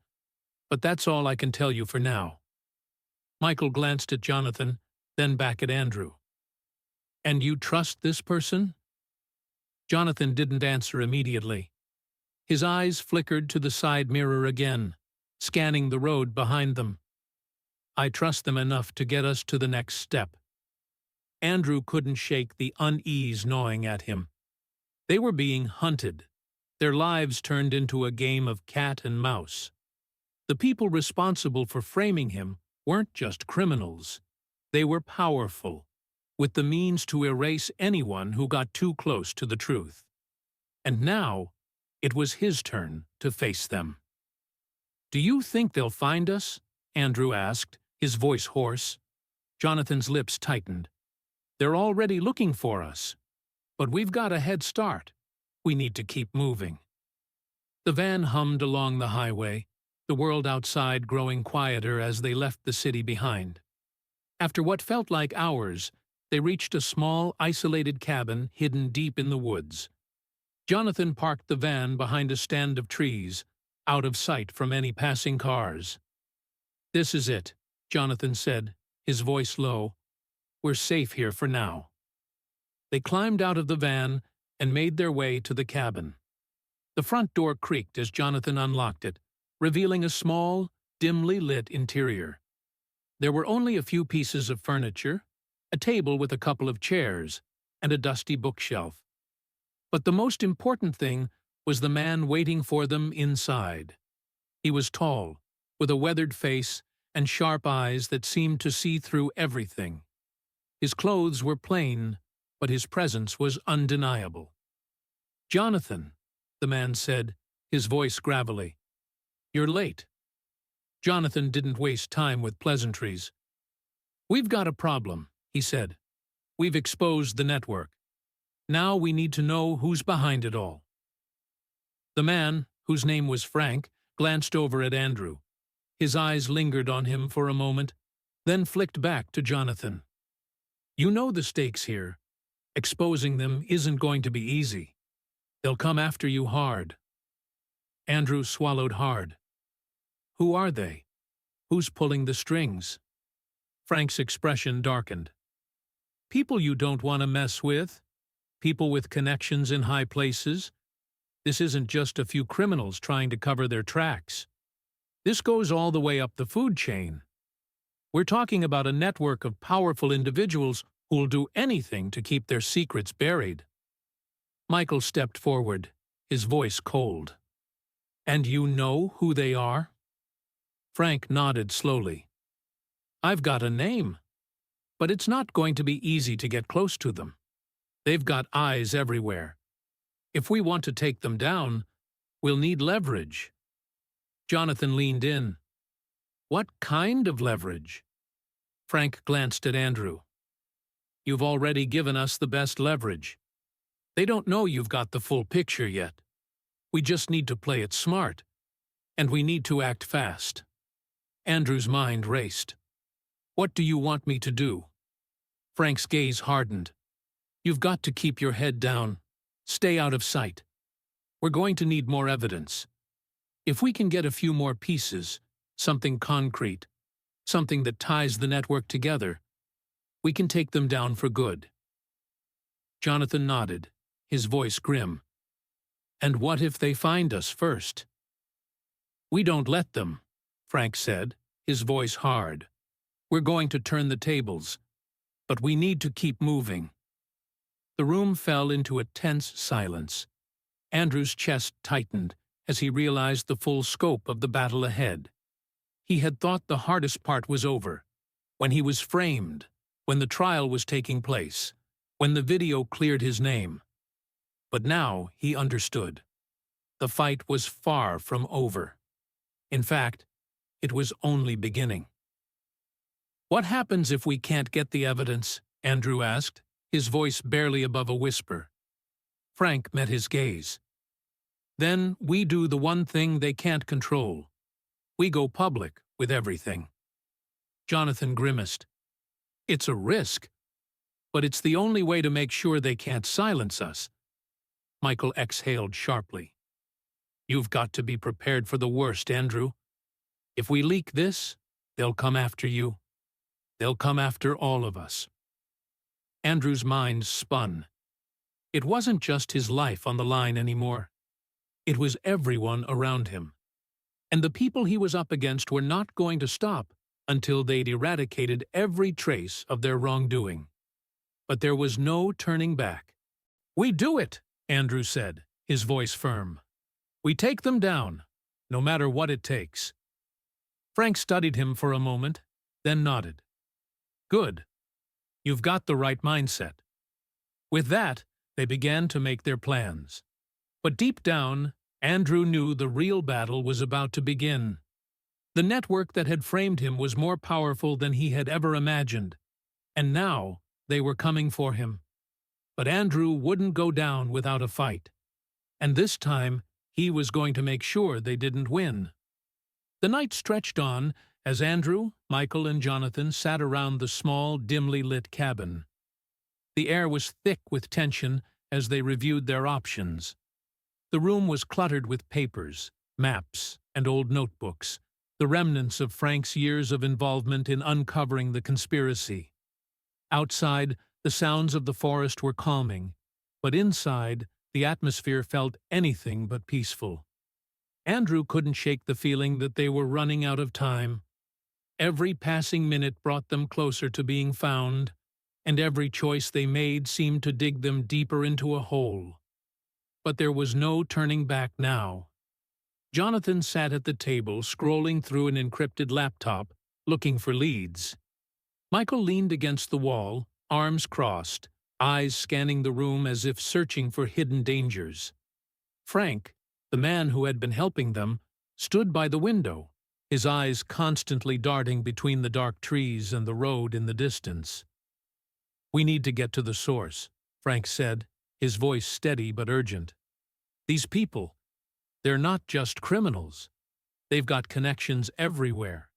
But that's all I can tell you for now." Michael glanced at Jonathan, then back at Andrew. "And you trust this person?" Jonathan didn't answer immediately. His eyes flickered to the side mirror again, scanning the road behind them. "I trust them enough to get us to the next step." Andrew couldn't shake the unease gnawing at him. They were being hunted, their lives turned into a game of cat and mouse. The people responsible for framing him weren't just criminals. They were powerful, with the means to erase anyone who got too close to the truth. And now, it was his turn to face them. "Do you think they'll find us?" Andrew asked, his voice hoarse. Jonathan's lips tightened. "They're already looking for us. But we've got a head start. We need to keep moving." The van hummed along the highway, the world outside growing quieter as they left the city behind. After what felt like hours, they reached a small, isolated cabin hidden deep in the woods. Jonathan parked the van behind a stand of trees, out of sight from any passing cars. "This is it," Jonathan said, his voice low. "We're safe here for now." They climbed out of the van and made their way to the cabin. The front door creaked as Jonathan unlocked it, revealing a small, dimly lit interior. There were only a few pieces of furniture, a table with a couple of chairs, and a dusty bookshelf. But the most important thing was the man waiting for them inside. He was tall, with a weathered face and sharp eyes that seemed to see through everything. His clothes were plain, but his presence was undeniable. "Jonathan," the man said, his voice gravelly. "You're late." Jonathan didn't waste time with pleasantries. "We've got a problem," he said. "We've exposed the network. Now we need to know who's behind it all." The man, whose name was Frank, glanced over at Andrew. His eyes lingered on him for a moment, then flicked back to Jonathan. "You know the stakes here. Exposing them isn't going to be easy. They'll come after you hard." Andrew swallowed hard. "Who are they? Who's pulling the strings?" Frank's expression darkened. "People you don't want to mess with. People with connections in high places. This isn't just a few criminals trying to cover their tracks. This goes all the way up the food chain. We're talking about a network of powerful individuals who'll do anything to keep their secrets buried." Michael stepped forward, his voice cold. "And you know who they are?" Frank nodded slowly. "I've got a name, but it's not going to be easy to get close to them. They've got eyes everywhere. If we want to take them down, we'll need leverage." Jonathan leaned in. "What kind of leverage?" Frank glanced at Andrew. "You've already given us the best leverage. They don't know you've got the full picture yet. We just need to play it smart, and we need to act fast." Andrew's mind raced. "What do you want me to do?" Frank's gaze hardened. "You've got to keep your head down. Stay out of sight. We're going to need more evidence. If we can get a few more pieces, something concrete, something that ties the network together, we can take them down for good." Jonathan nodded, his voice grim. "And what if they find us first?" "We don't let them," Frank said, his voice hard. "We're going to turn the tables, but we need to keep moving." The room fell into a tense silence. Andrew's chest tightened as he realized the full scope of the battle ahead. He had thought the hardest part was over, when he was framed, when the trial was taking place, when the video cleared his name. But now he understood. The fight was far from over. In fact, it was only beginning. "What happens if we can't get the evidence?" Andrew asked, his voice barely above a whisper. Frank met his gaze. "Then we do the one thing they can't control. We go public with everything." Jonathan grimaced. "It's a risk, but it's the only way to make sure they can't silence us." Michael exhaled sharply. "You've got to be prepared for the worst, Andrew. If we leak this, they'll come after you. They'll come after all of us." Andrew's mind spun. It wasn't just his life on the line anymore. It was everyone around him. And the people he was up against were not going to stop until they'd eradicated every trace of their wrongdoing. But there was no turning back. "We do it," Andrew said, his voice firm. "We take them down, no matter what it takes." Frank studied him for a moment, then nodded. "Good. You've got the right mindset." With that, they began to make their plans. But deep down, Andrew knew the real battle was about to begin. The network that had framed him was more powerful than he had ever imagined, and now they were coming for him. But Andrew wouldn't go down without a fight, and this time he was going to make sure they didn't win. The night stretched on as Andrew, Michael, and Jonathan sat around the small, dimly lit cabin. The air was thick with tension as they reviewed their options. The room was cluttered with papers, maps, and old notebooks, the remnants of Frank's years of involvement in uncovering the conspiracy. Outside, the sounds of the forest were calming, but inside, the atmosphere felt anything but peaceful. Andrew couldn't shake the feeling that they were running out of time. Every passing minute brought them closer to being found, and every choice they made seemed to dig them deeper into a hole. But there was no turning back now. Jonathan sat at the table, scrolling through an encrypted laptop, looking for leads. Michael leaned against the wall, arms crossed, eyes scanning the room as if searching for hidden dangers. Frank, the man who had been helping them, stood by the window, his eyes constantly darting between the dark trees and the road in the distance. "We need to get to the source," Frank said, his voice steady but urgent. "These people, they're not just criminals. They've got connections everywhere.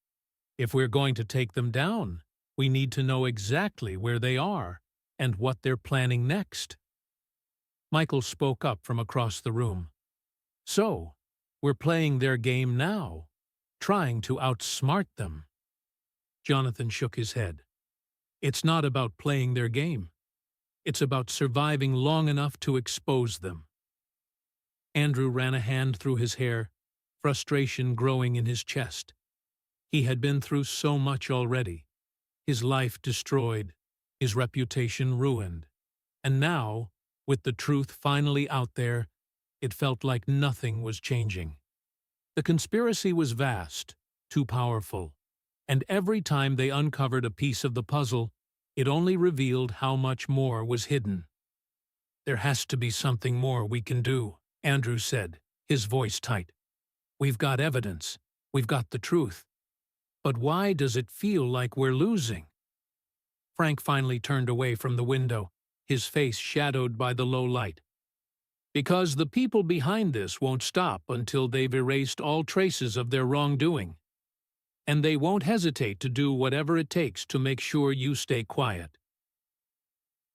If we're going to take them down, we need to know exactly where they are and what they're planning next." Michael spoke up from across the room. "So, we're playing their game now, trying to outsmart them." Jonathan shook his head. "It's not about playing their game. It's about surviving long enough to expose them." Andrew ran a hand through his hair, frustration growing in his chest. He had been through so much already. His life destroyed, his reputation ruined. And now, with the truth finally out there, it felt like nothing was changing. The conspiracy was vast, too powerful, and every time they uncovered a piece of the puzzle, it only revealed how much more was hidden. "There has to be something more we can do," Andrew said, his voice tight. "We've got evidence. We've got the truth. But why does it feel like we're losing?" Frank finally turned away from the window, his face shadowed by the low light. Because the people behind this won't stop until they've erased all traces of their wrongdoing. And they won't hesitate to do whatever it takes to make sure you stay quiet.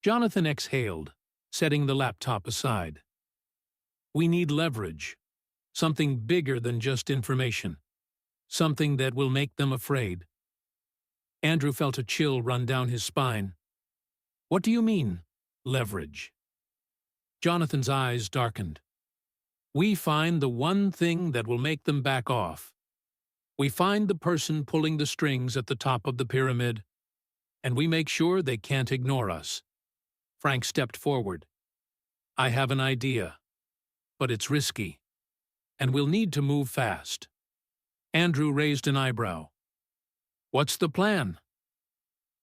Jonathan exhaled, setting the laptop aside. We need leverage. Something bigger than just information. Something that will make them afraid. Andrew felt a chill run down his spine. What do you mean, leverage? Jonathan's eyes darkened. We find the one thing that will make them back off. We find the person pulling the strings at the top of the pyramid, and we make sure they can't ignore us. Frank stepped forward. I have an idea, but it's risky, and we'll need to move fast. Andrew raised an eyebrow. What's the plan?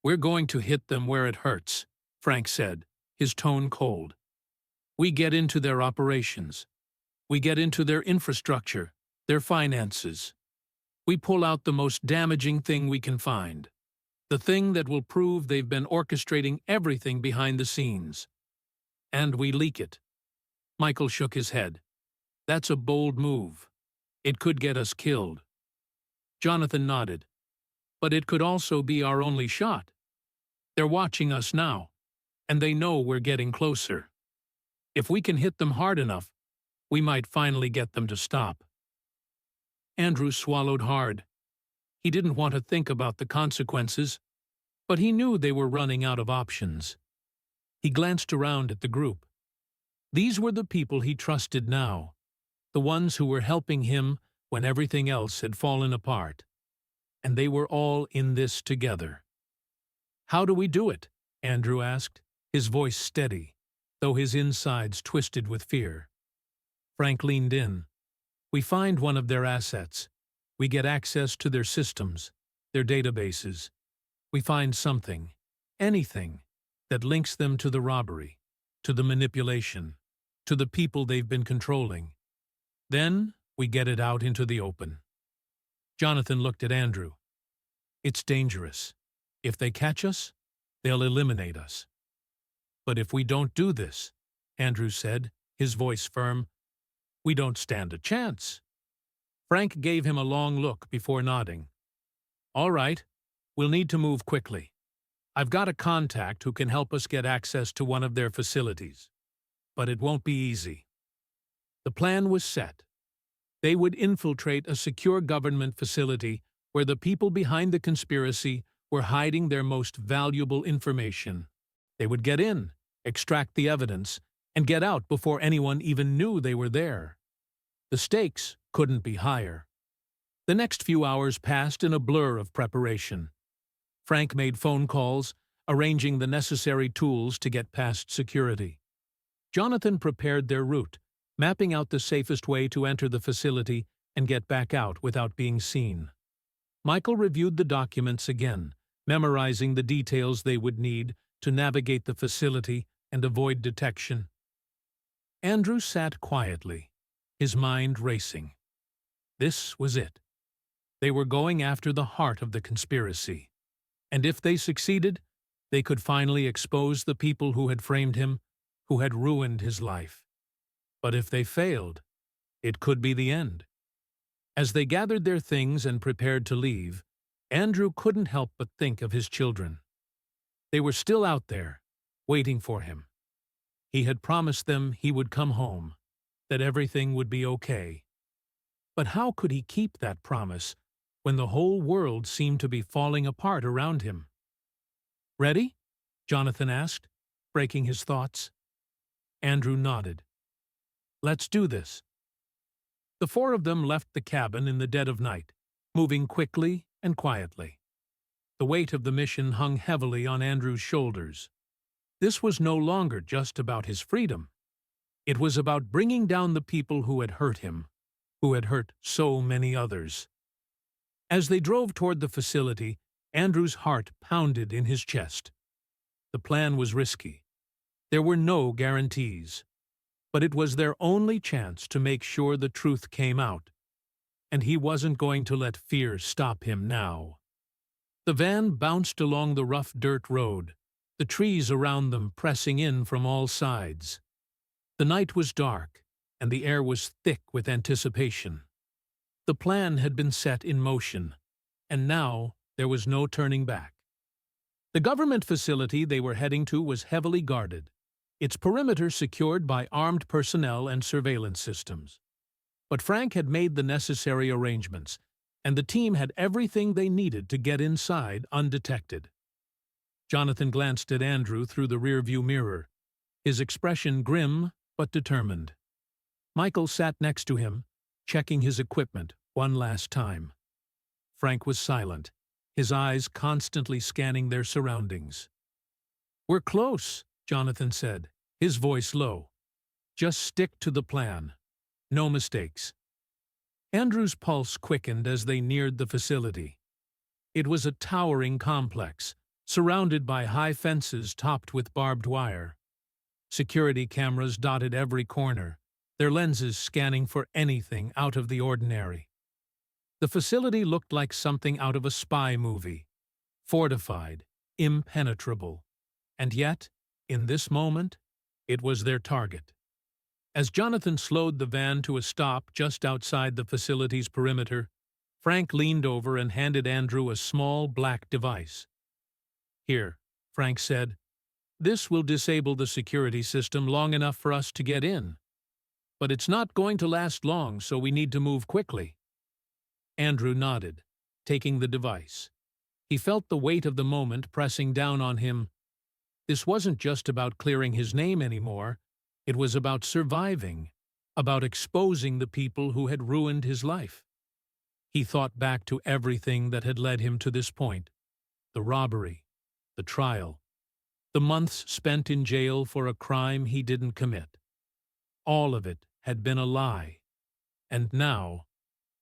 We're going to hit them where it hurts, Frank said, his tone cold. We get into their operations. We get into their infrastructure, their finances. We pull out the most damaging thing we can find. The thing that will prove they've been orchestrating everything behind the scenes. And we leak it. Michael shook his head. That's a bold move. It could get us killed. Jonathan nodded. But it could also be our only shot. They're watching us now, and they know we're getting closer. If we can hit them hard enough, we might finally get them to stop. Andrew swallowed hard. He didn't want to think about the consequences, but he knew they were running out of options. He glanced around at the group. These were the people he trusted now, the ones who were helping him when everything else had fallen apart. And they were all in this together. How do we do it? Andrew asked, his voice steady, though his insides twisted with fear. Frank leaned in. We find one of their assets. We get access to their systems, their databases. We find something, anything, that links them to the robbery, to the manipulation, to the people they've been controlling. Then we get it out into the open. Jonathan looked at Andrew. It's dangerous. If they catch us, they'll eliminate us. But if we don't do this, Andrew said, his voice firm, we don't stand a chance. Frank gave him a long look before nodding. All right, we'll need to move quickly. I've got a contact who can help us get access to one of their facilities. But it won't be easy. The plan was set. They would infiltrate a secure government facility where the people behind the conspiracy were hiding their most valuable information. They would get in, extract the evidence, and get out before anyone even knew they were there. The stakes couldn't be higher. The next few hours passed in a blur of preparation. Frank made phone calls, arranging the necessary tools to get past security. Jonathan prepared their route, mapping out the safest way to enter the facility and get back out without being seen. Michael reviewed the documents again, memorizing the details they would need to navigate the facility and avoid detection. Andrew sat quietly, his mind racing. This was it. They were going after the heart of the conspiracy. And if they succeeded, they could finally expose the people who had framed him, who had ruined his life. But if they failed, it could be the end. As they gathered their things and prepared to leave, Andrew couldn't help but think of his children. They were still out there, waiting for him. He had promised them he would come home, that everything would be okay. But how could he keep that promise when the whole world seemed to be falling apart around him? Ready? Jonathan asked, breaking his thoughts. Andrew nodded. Let's do this. The four of them left the cabin in the dead of night, moving quickly and quietly. The weight of the mission hung heavily on Andrew's shoulders. This was no longer just about his freedom. It was about bringing down the people who had hurt him, who had hurt so many others. As they drove toward the facility, Andrew's heart pounded in his chest. The plan was risky. There were no guarantees. But it was their only chance to make sure the truth came out. And he wasn't going to let fear stop him now. The van bounced along the rough dirt road, the trees around them pressing in from all sides. The night was dark, and the air was thick with anticipation. The plan had been set in motion, and now there was no turning back. The government facility they were heading to was heavily guarded, its perimeter secured by armed personnel and surveillance systems. But Frank had made the necessary arrangements, and the team had everything they needed to get inside undetected. Jonathan glanced at Andrew through the rearview mirror, his expression grim but determined. Michael sat next to him, checking his equipment one last time. Frank was silent, his eyes constantly scanning their surroundings. "We're close," Jonathan said, his voice low. "Just stick to the plan. No mistakes." Andrew's pulse quickened as they neared the facility. It was a towering complex, surrounded by high fences topped with barbed wire. Security cameras dotted every corner, their lenses scanning for anything out of the ordinary. The facility looked like something out of a spy movie, fortified, impenetrable, and yet, in this moment, it was their target. As Jonathan slowed the van to a stop just outside the facility's perimeter, Frank leaned over and handed Andrew a small black device. "Here," Frank said. "This will disable the security system long enough for us to get in. But it's not going to last long, so we need to move quickly." Andrew nodded, taking the device. He felt the weight of the moment pressing down on him. This wasn't just about clearing his name anymore. It was about surviving, about exposing the people who had ruined his life. He thought back to everything that had led him to this point: the robbery, the trial, the months spent in jail for a crime he didn't commit. All of it had been a lie, and now,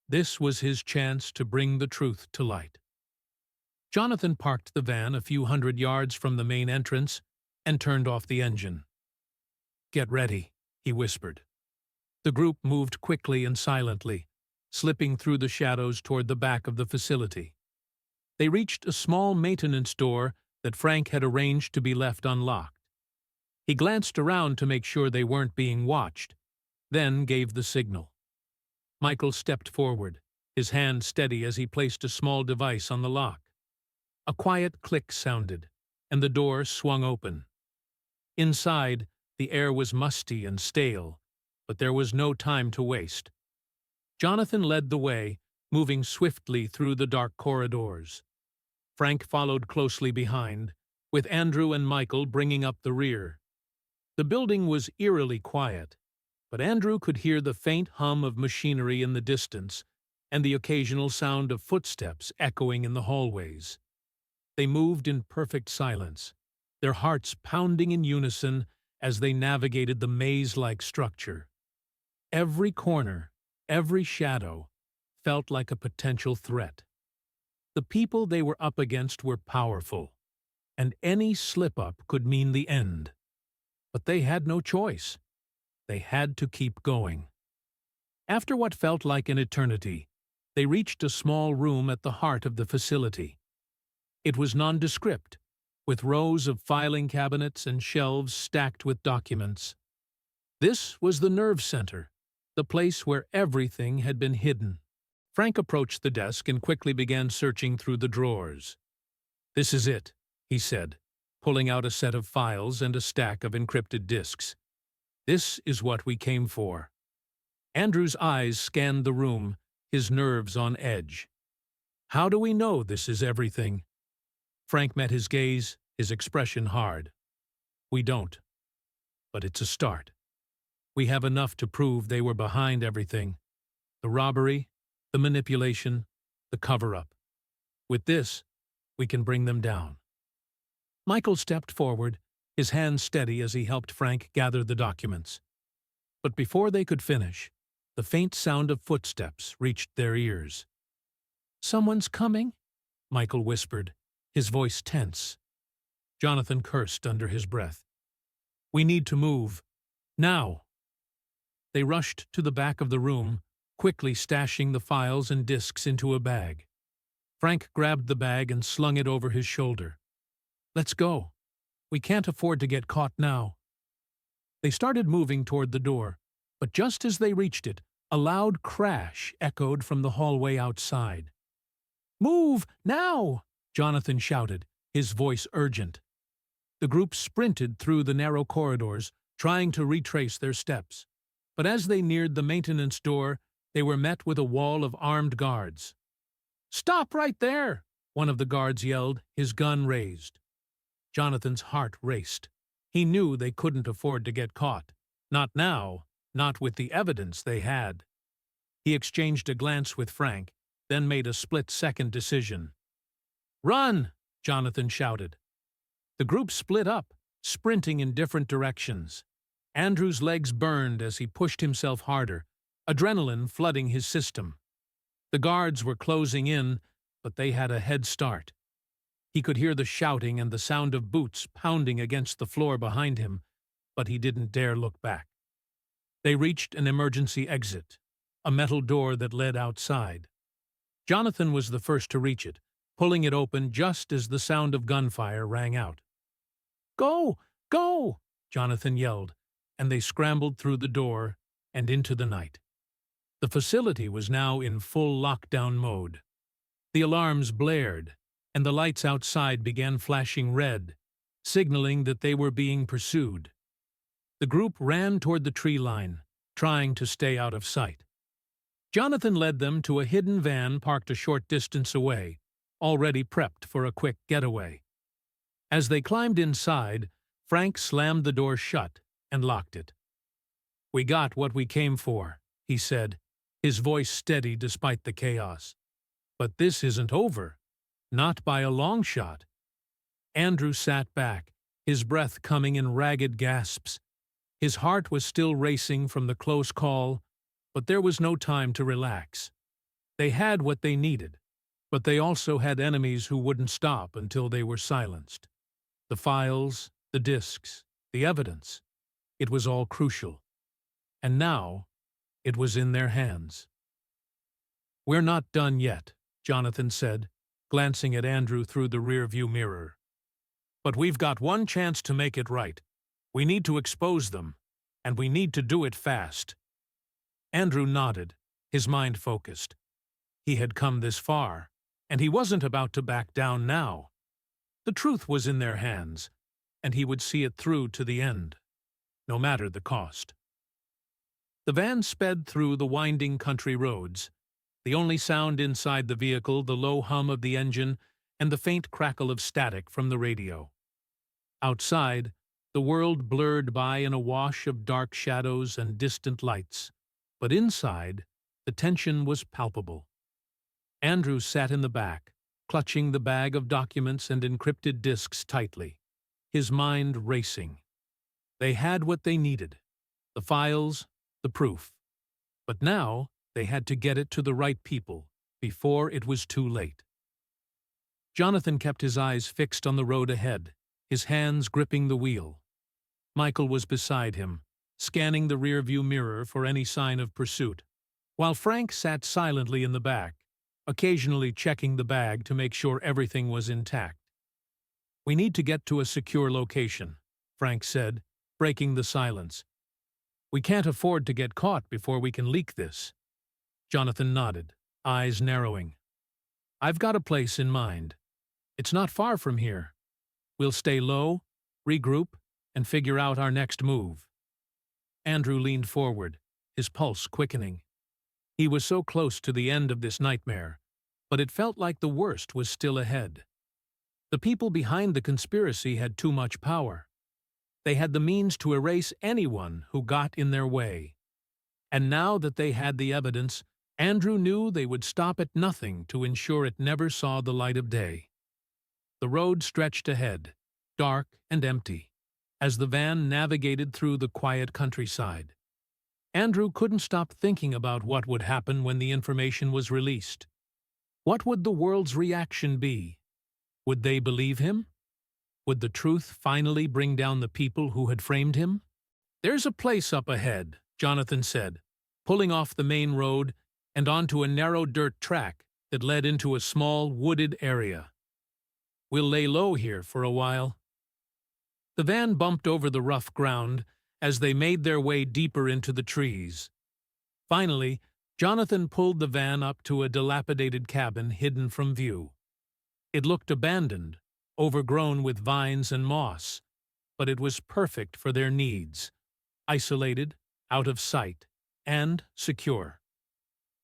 this was his chance to bring the truth to light. Jonathan parked the van a few hundred yards from the main entrance and turned off the engine. "Get ready," he whispered. The group moved quickly and silently, slipping through the shadows toward the back of the facility. They reached a small maintenance door that Frank had arranged to be left unlocked. He glanced around to make sure they weren't being watched, then gave the signal. Michael stepped forward, his hand steady as he placed a small device on the lock. A quiet click sounded, and the door swung open. Inside, the air was musty and stale, but there was no time to waste. Jonathan led the way, moving swiftly through the dark corridors. Frank followed closely behind, with Andrew and Michael bringing up the rear. The building was eerily quiet, but Andrew could hear the faint hum of machinery in the distance and the occasional sound of footsteps echoing in the hallways. They moved in perfect silence, their hearts pounding in unison as they navigated the maze-like structure. Every corner, every shadow, felt like a potential threat. The people they were up against were powerful, and any slip-up could mean the end. But they had no choice. They had to keep going. After what felt like an eternity, they reached a small room at the heart of the facility. It was nondescript, with rows of filing cabinets and shelves stacked with documents. This was the nerve center, the place where everything had been hidden. Frank approached the desk and quickly began searching through the drawers. "This is it," he said, pulling out a set of files and a stack of encrypted disks. "This is what we came for." Andrew's eyes scanned the room, his nerves on edge. "How do we know this is everything?" Frank met his gaze, his expression hard. "We don't. But it's a start. We have enough to prove they were behind everything. The robbery, the manipulation, the cover-up. With this, we can bring them down." Michael stepped forward, his hand steady as he helped Frank gather the documents. But before they could finish, the faint sound of footsteps reached their ears. "Someone's coming," Michael whispered, his voice tense. Jonathan cursed under his breath. "We need to move. Now!" They rushed to the back of the room, quickly stashing the files and disks into a bag. Frank grabbed the bag and slung it over his shoulder. "Let's go. We can't afford to get caught now." They started moving toward the door, but just as they reached it, a loud crash echoed from the hallway outside. "Move, now!" Jonathan shouted, his voice urgent. The group sprinted through the narrow corridors, trying to retrace their steps. But as they neared the maintenance door, they were met with a wall of armed guards. "Stop right there!" one of the guards yelled, his gun raised. Jonathan's heart raced. He knew they couldn't afford to get caught. Not now, not with the evidence they had. He exchanged a glance with Frank, then made a split-second decision. "Run!" Jonathan shouted. The group split up, sprinting in different directions. Andrew's legs burned as he pushed himself harder, adrenaline flooding his system. The guards were closing in, but they had a head start. He could hear the shouting and the sound of boots pounding against the floor behind him, but he didn't dare look back. They reached an emergency exit, a metal door that led outside. Jonathan was the first to reach it, pulling it open just as the sound of gunfire rang out. "Go! Go!" Jonathan yelled, and they scrambled through the door and into the night. The facility was now in full lockdown mode. The alarms blared, and the lights outside began flashing red, signaling that they were being pursued. The group ran toward the tree line, trying to stay out of sight. Jonathan led them to a hidden van parked a short distance away, already prepped for a quick getaway. As they climbed inside, Frank slammed the door shut and locked it. "We got what we came for," he said, his voice steady despite the chaos. "But this isn't over. Not by a long shot." Andrew sat back, his breath coming in ragged gasps. His heart was still racing from the close call, but there was no time to relax. They had what they needed, but they also had enemies who wouldn't stop until they were silenced. The files, the disks, the evidence. It was all crucial. And now, it was in their hands. "We're not done yet," Jonathan said, glancing at Andrew through the rearview mirror. "But we've got one chance to make it right. We need to expose them, and we need to do it fast." Andrew nodded, his mind focused. He had come this far, and he wasn't about to back down now. The truth was in their hands, and he would see it through to the end, no matter the cost. The van sped through the winding country roads, the only sound inside the vehicle the low hum of the engine and the faint crackle of static from the radio. Outside, the world blurred by in a wash of dark shadows and distant lights, but inside, the tension was palpable. Andrew sat in the back, clutching the bag of documents and encrypted disks tightly, his mind racing. They had what they needed, the files, the proof. But now they had to get it to the right people before it was too late. Jonathan kept his eyes fixed on the road ahead, his hands gripping the wheel. Michael was beside him, scanning the rearview mirror for any sign of pursuit, while Frank sat silently in the back, occasionally checking the bag to make sure everything was intact. "We need to get to a secure location," Frank said, breaking the silence. "We can't afford to get caught before we can leak this." Jonathan nodded, eyes narrowing. "I've got a place in mind. It's not far from here. We'll stay low, regroup, and figure out our next move." Andrew leaned forward, his pulse quickening. He was so close to the end of this nightmare, but it felt like the worst was still ahead. The people behind the conspiracy had too much power. They had the means to erase anyone who got in their way. And now that they had the evidence, Andrew knew they would stop at nothing to ensure it never saw the light of day. The road stretched ahead, dark and empty, as the van navigated through the quiet countryside. Andrew couldn't stop thinking about what would happen when the information was released. What would the world's reaction be? Would they believe him? Would the truth finally bring down the people who had framed him? "There's a place up ahead," Jonathan said, pulling off the main road and onto a narrow dirt track that led into a small wooded area. "We'll lay low here for a while." The van bumped over the rough ground, as they made their way deeper into the trees. Finally, Jonathan pulled the van up to a dilapidated cabin hidden from view. It looked abandoned, overgrown with vines and moss, but it was perfect for their needs, isolated, out of sight, and secure.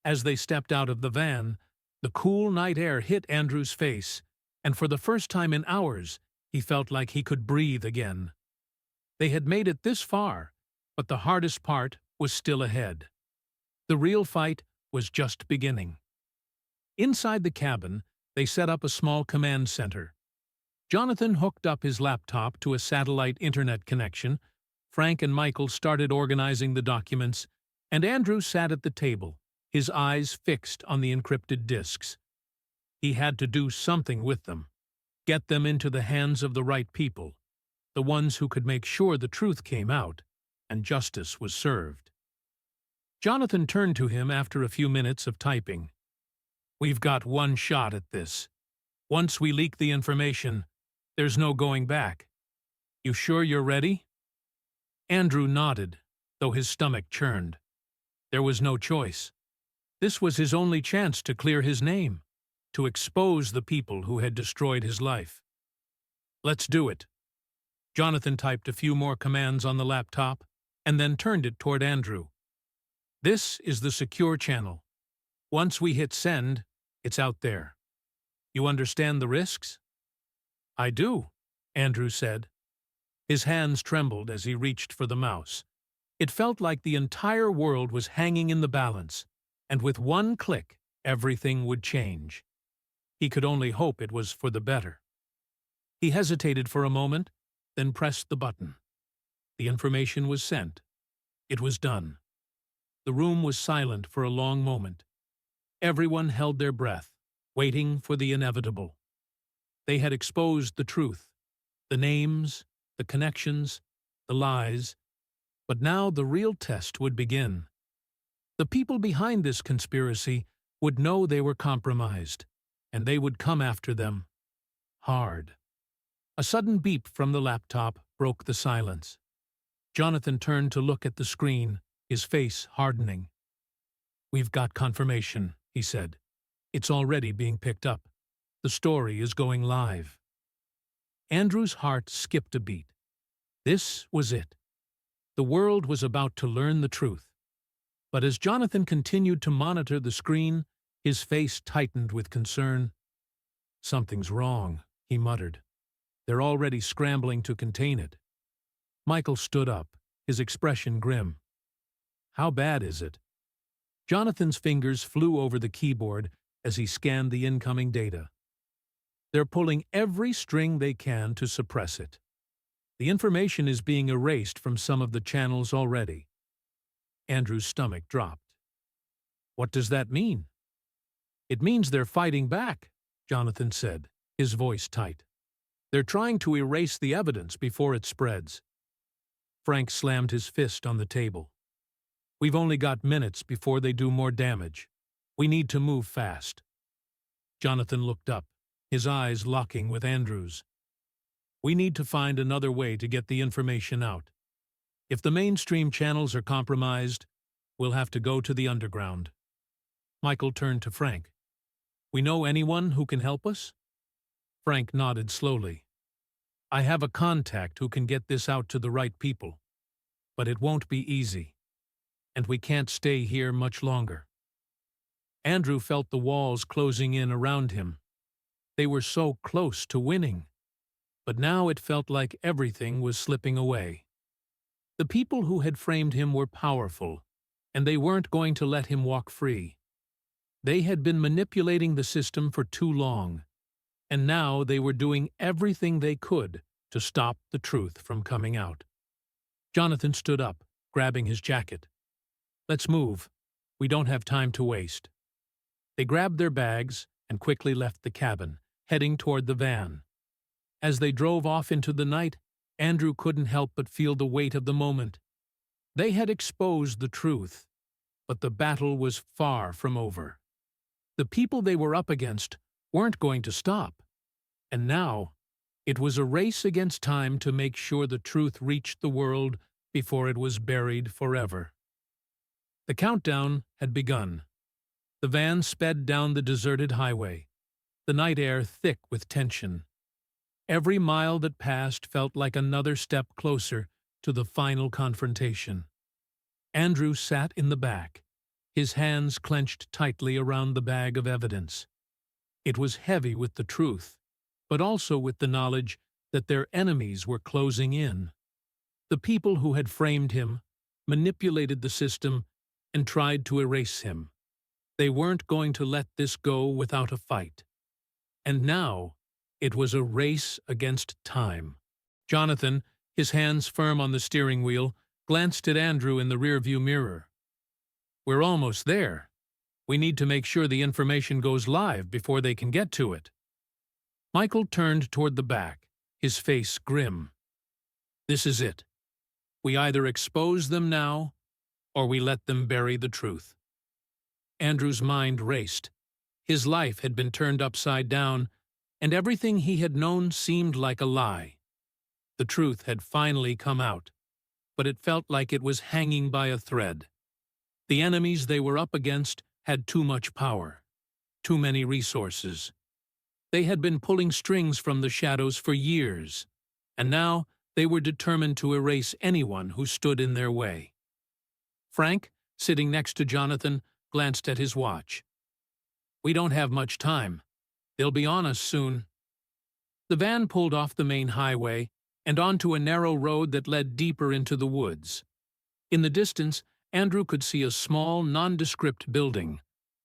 As they stepped out of the van, the cool night air hit Andrew's face, and for the first time in hours, he felt like he could breathe again. They had made it this far, but the hardest part was still ahead. The real fight was just beginning. Inside the cabin, they set up a small command center. Jonathan hooked up his laptop to a satellite internet connection, Frank and Michael started organizing the documents, and Andrew sat at the table, his eyes fixed on the encrypted disks. He had to do something with them, get them into the hands of the right people, the ones who could make sure the truth came out and justice was served. Jonathan turned to him after a few minutes of typing. "We've got one shot at this. Once we leak the information, there's no going back. You sure you're ready?" Andrew nodded, though his stomach churned. There was no choice. This was his only chance to clear his name, to expose the people who had destroyed his life. "Let's do it." Jonathan typed a few more commands on the laptop and then turned it toward Andrew. "This is the secure channel. Once we hit send, it's out there. You understand the risks?" "I do," Andrew said. His hands trembled as he reached for the mouse. It felt like the entire world was hanging in the balance, and with one click, everything would change. He could only hope it was for the better. He hesitated for a moment, then pressed the button. The information was sent. It was done. The room was silent for a long moment. Everyone held their breath, waiting for the inevitable. They had exposed the truth, the names, the connections, the lies, but now the real test would begin. The people behind this conspiracy would know they were compromised, and they would come after them. Hard. A sudden beep from the laptop broke the silence. Jonathan turned to look at the screen, his face hardening. "We've got confirmation," he said. "It's already being picked up. The story is going live." Andrew's heart skipped a beat. This was it. The world was about to learn the truth. But as Jonathan continued to monitor the screen, his face tightened with concern. "Something's wrong," he muttered. "They're already scrambling to contain it." Michael stood up, his expression grim. "How bad is it?" Jonathan's fingers flew over the keyboard as he scanned the incoming data. "They're pulling every string they can to suppress it. The information is being erased from some of the channels already." Andrew's stomach dropped. "What does that mean?" "It means they're fighting back," Jonathan said, his voice tight. "They're trying to erase the evidence before it spreads." Frank slammed his fist on the table. "We've only got minutes before they do more damage. We need to move fast." Jonathan looked up, his eyes locking with Andrew's. "We need to find another way to get the information out. If the mainstream channels are compromised, we'll have to go to the underground." Michael turned to Frank. "We know anyone who can help us?" Frank nodded slowly. "I have a contact who can get this out to the right people. But it won't be easy. And we can't stay here much longer." Andrew felt the walls closing in around him. They were so close to winning. But now it felt like everything was slipping away. The people who had framed him were powerful, and they weren't going to let him walk free. They had been manipulating the system for too long, and now they were doing everything they could to stop the truth from coming out. Jonathan stood up, grabbing his jacket. "Let's move. We don't have time to waste." They grabbed their bags and quickly left the cabin, heading toward the van. As they drove off into the night, Andrew couldn't help but feel the weight of the moment. They had exposed the truth, but the battle was far from over. The people they were up against weren't going to stop, and now it was a race against time to make sure the truth reached the world before it was buried forever. The countdown had begun. The van sped down the deserted highway, the night air thick with tension. Every mile that passed felt like another step closer to the final confrontation. Andrew sat in the back, his hands clenched tightly around the bag of evidence. It was heavy with the truth, but also with the knowledge that their enemies were closing in. The people who had framed him, manipulated the system, and tried to erase him. They weren't going to let this go without a fight. And now, it was a race against time. Jonathan, his hands firm on the steering wheel, glanced at Andrew in the rearview mirror. "We're almost there. We need to make sure the information goes live before they can get to it." Michael turned toward the back, his face grim. "This is it. We either expose them now, or we let them bury the truth." Andrew's mind raced. His life had been turned upside down, and everything he had known seemed like a lie. The truth had finally come out, but it felt like it was hanging by a thread. The enemies they were up against had too much power, too many resources. They had been pulling strings from the shadows for years, and now they were determined to erase anyone who stood in their way. Frank, sitting next to Jonathan, glanced at his watch. "We don't have much time. They'll be on us soon." The van pulled off the main highway and onto a narrow road that led deeper into the woods. In the distance, Andrew could see a small, nondescript building,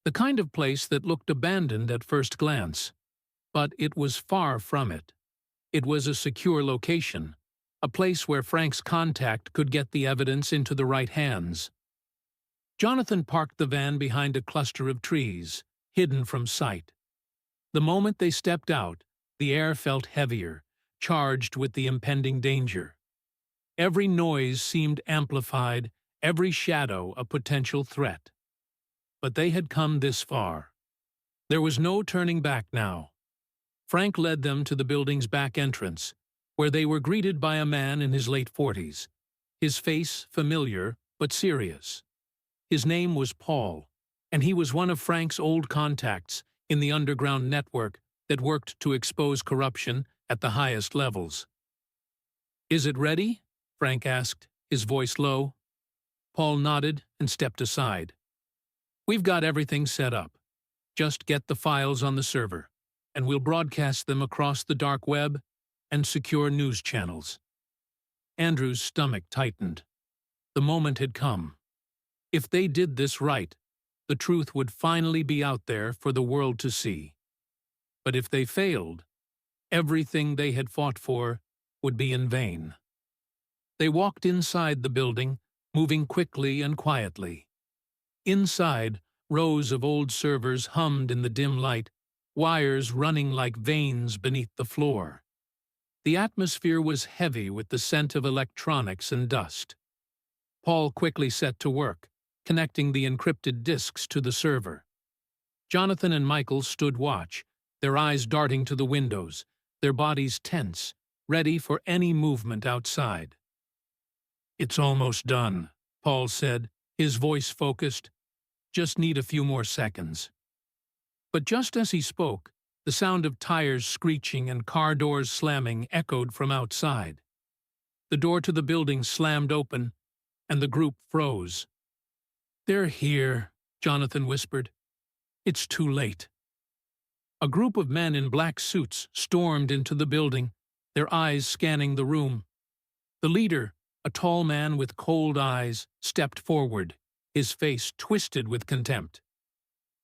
the kind of place that looked abandoned at first glance. But it was far from it. It was a secure location, a place where Frank's contact could get the evidence into the right hands. Jonathan parked the van behind a cluster of trees, hidden from sight. The moment they stepped out, the air felt heavier, charged with the impending danger. Every noise seemed amplified, every shadow a potential threat. But they had come this far. There was no turning back now. Frank led them to the building's back entrance, where they were greeted by a man in his late 40s, his face familiar but serious. His name was Paul, and he was one of Frank's old contacts in the underground network that worked to expose corruption at the highest levels. "Is it ready?" Frank asked, his voice low. Paul nodded and stepped aside. "We've got everything set up. Just get the files on the server, and we'll broadcast them across the dark web and secure news channels." Andrew's stomach tightened. The moment had come. If they did this right, the truth would finally be out there for the world to see. But if they failed, everything they had fought for would be in vain. They walked inside the building, moving quickly and quietly. Inside, rows of old servers hummed in the dim light, wires running like veins beneath the floor. The atmosphere was heavy with the scent of electronics and dust. Paul quickly set to work, connecting the encrypted disks to the server. Jonathan and Michael stood watch, their eyes darting to the windows, their bodies tense, ready for any movement outside. "It's almost done," Paul said, his voice focused. "Just need a few more seconds." But just as he spoke, the sound of tires screeching and car doors slamming echoed from outside. The door to the building slammed open, and the group froze. "They're here," Jonathan whispered. "It's too late." A group of men in black suits stormed into the building, their eyes scanning the room. The leader, a tall man with cold eyes, stepped forward, his face twisted with contempt.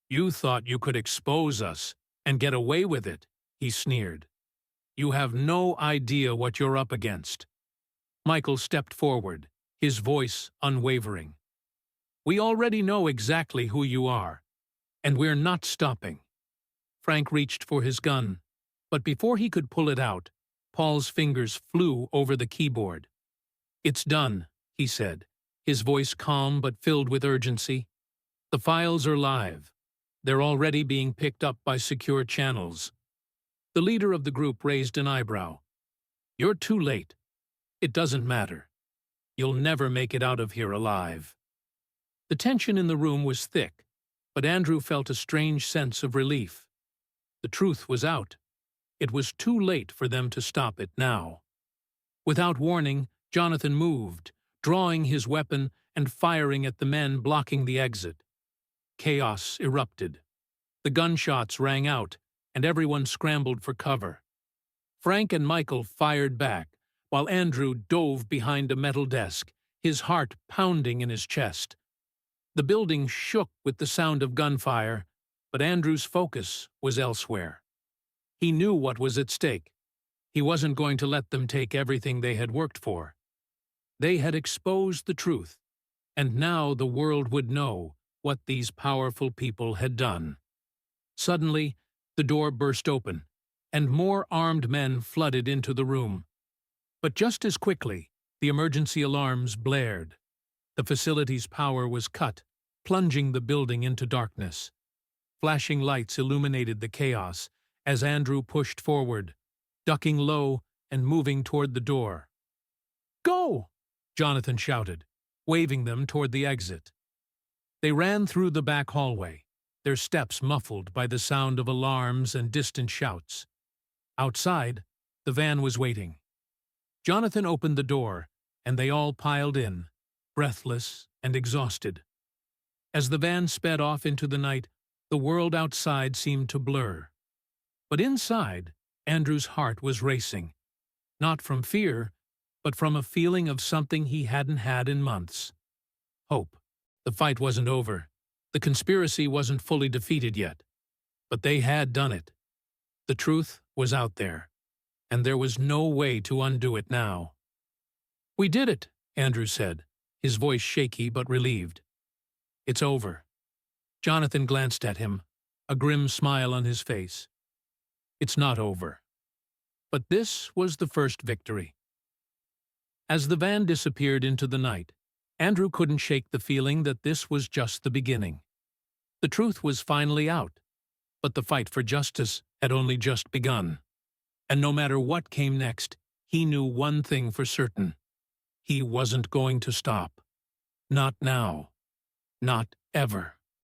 "You thought you could expose us and get away with it," he sneered. "You have no idea what you're up against." Michael stepped forward, his voice unwavering. "We already know exactly who you are, and we're not stopping." Frank reached for his gun, but before he could pull it out, Paul's fingers flew over the keyboard. "It's done," he said, his voice calm but filled with urgency. "The files are live. They're already being picked up by secure channels." The leader of the group raised an eyebrow. "You're too late. It doesn't matter." You'll never make it out of here alive." The tension in the room was thick, but Andrew felt a strange sense of relief. The truth was out. It was too late for them to stop it now. Without warning, Jonathan moved, drawing his weapon and firing at the men blocking the exit. Chaos erupted. The gunshots rang out, and everyone scrambled for cover. Frank and Michael fired back, while Andrew dove behind a metal desk, his heart pounding in his chest. The building shook with the sound of gunfire, but Andrew's focus was elsewhere. He knew what was at stake. He wasn't going to let them take everything they had worked for. They had exposed the truth, and now the world would know what these powerful people had done. Suddenly, the door burst open, and more armed men flooded into the room. But just as quickly, the emergency alarms blared. The facility's power was cut, plunging the building into darkness. Flashing lights illuminated the chaos as Andrew pushed forward, ducking low and moving toward the door. "Go!" Jonathan shouted, waving them toward the exit. They ran through the back hallway, their steps muffled by the sound of alarms and distant shouts. Outside, the van was waiting. Jonathan opened the door, and they all piled in, breathless and exhausted. As the van sped off into the night, the world outside seemed to blur. But inside, Andrew's heart was racing, not from fear, but from a feeling of something he hadn't had in months. Hope. The fight wasn't over. The conspiracy wasn't fully defeated yet. But they had done it. The truth was out there, and there was no way to undo it now. "We did it," Andrew said, his voice shaky but relieved. "It's over." Jonathan glanced at him, a grim smile on his face. "It's not over." But this was the first victory. As the van disappeared into the night, Andrew couldn't shake the feeling that this was just the beginning. The truth was finally out, but the fight for justice had only just begun. And no matter what came next, he knew one thing for certain. He wasn't going to stop. Not now. Not ever.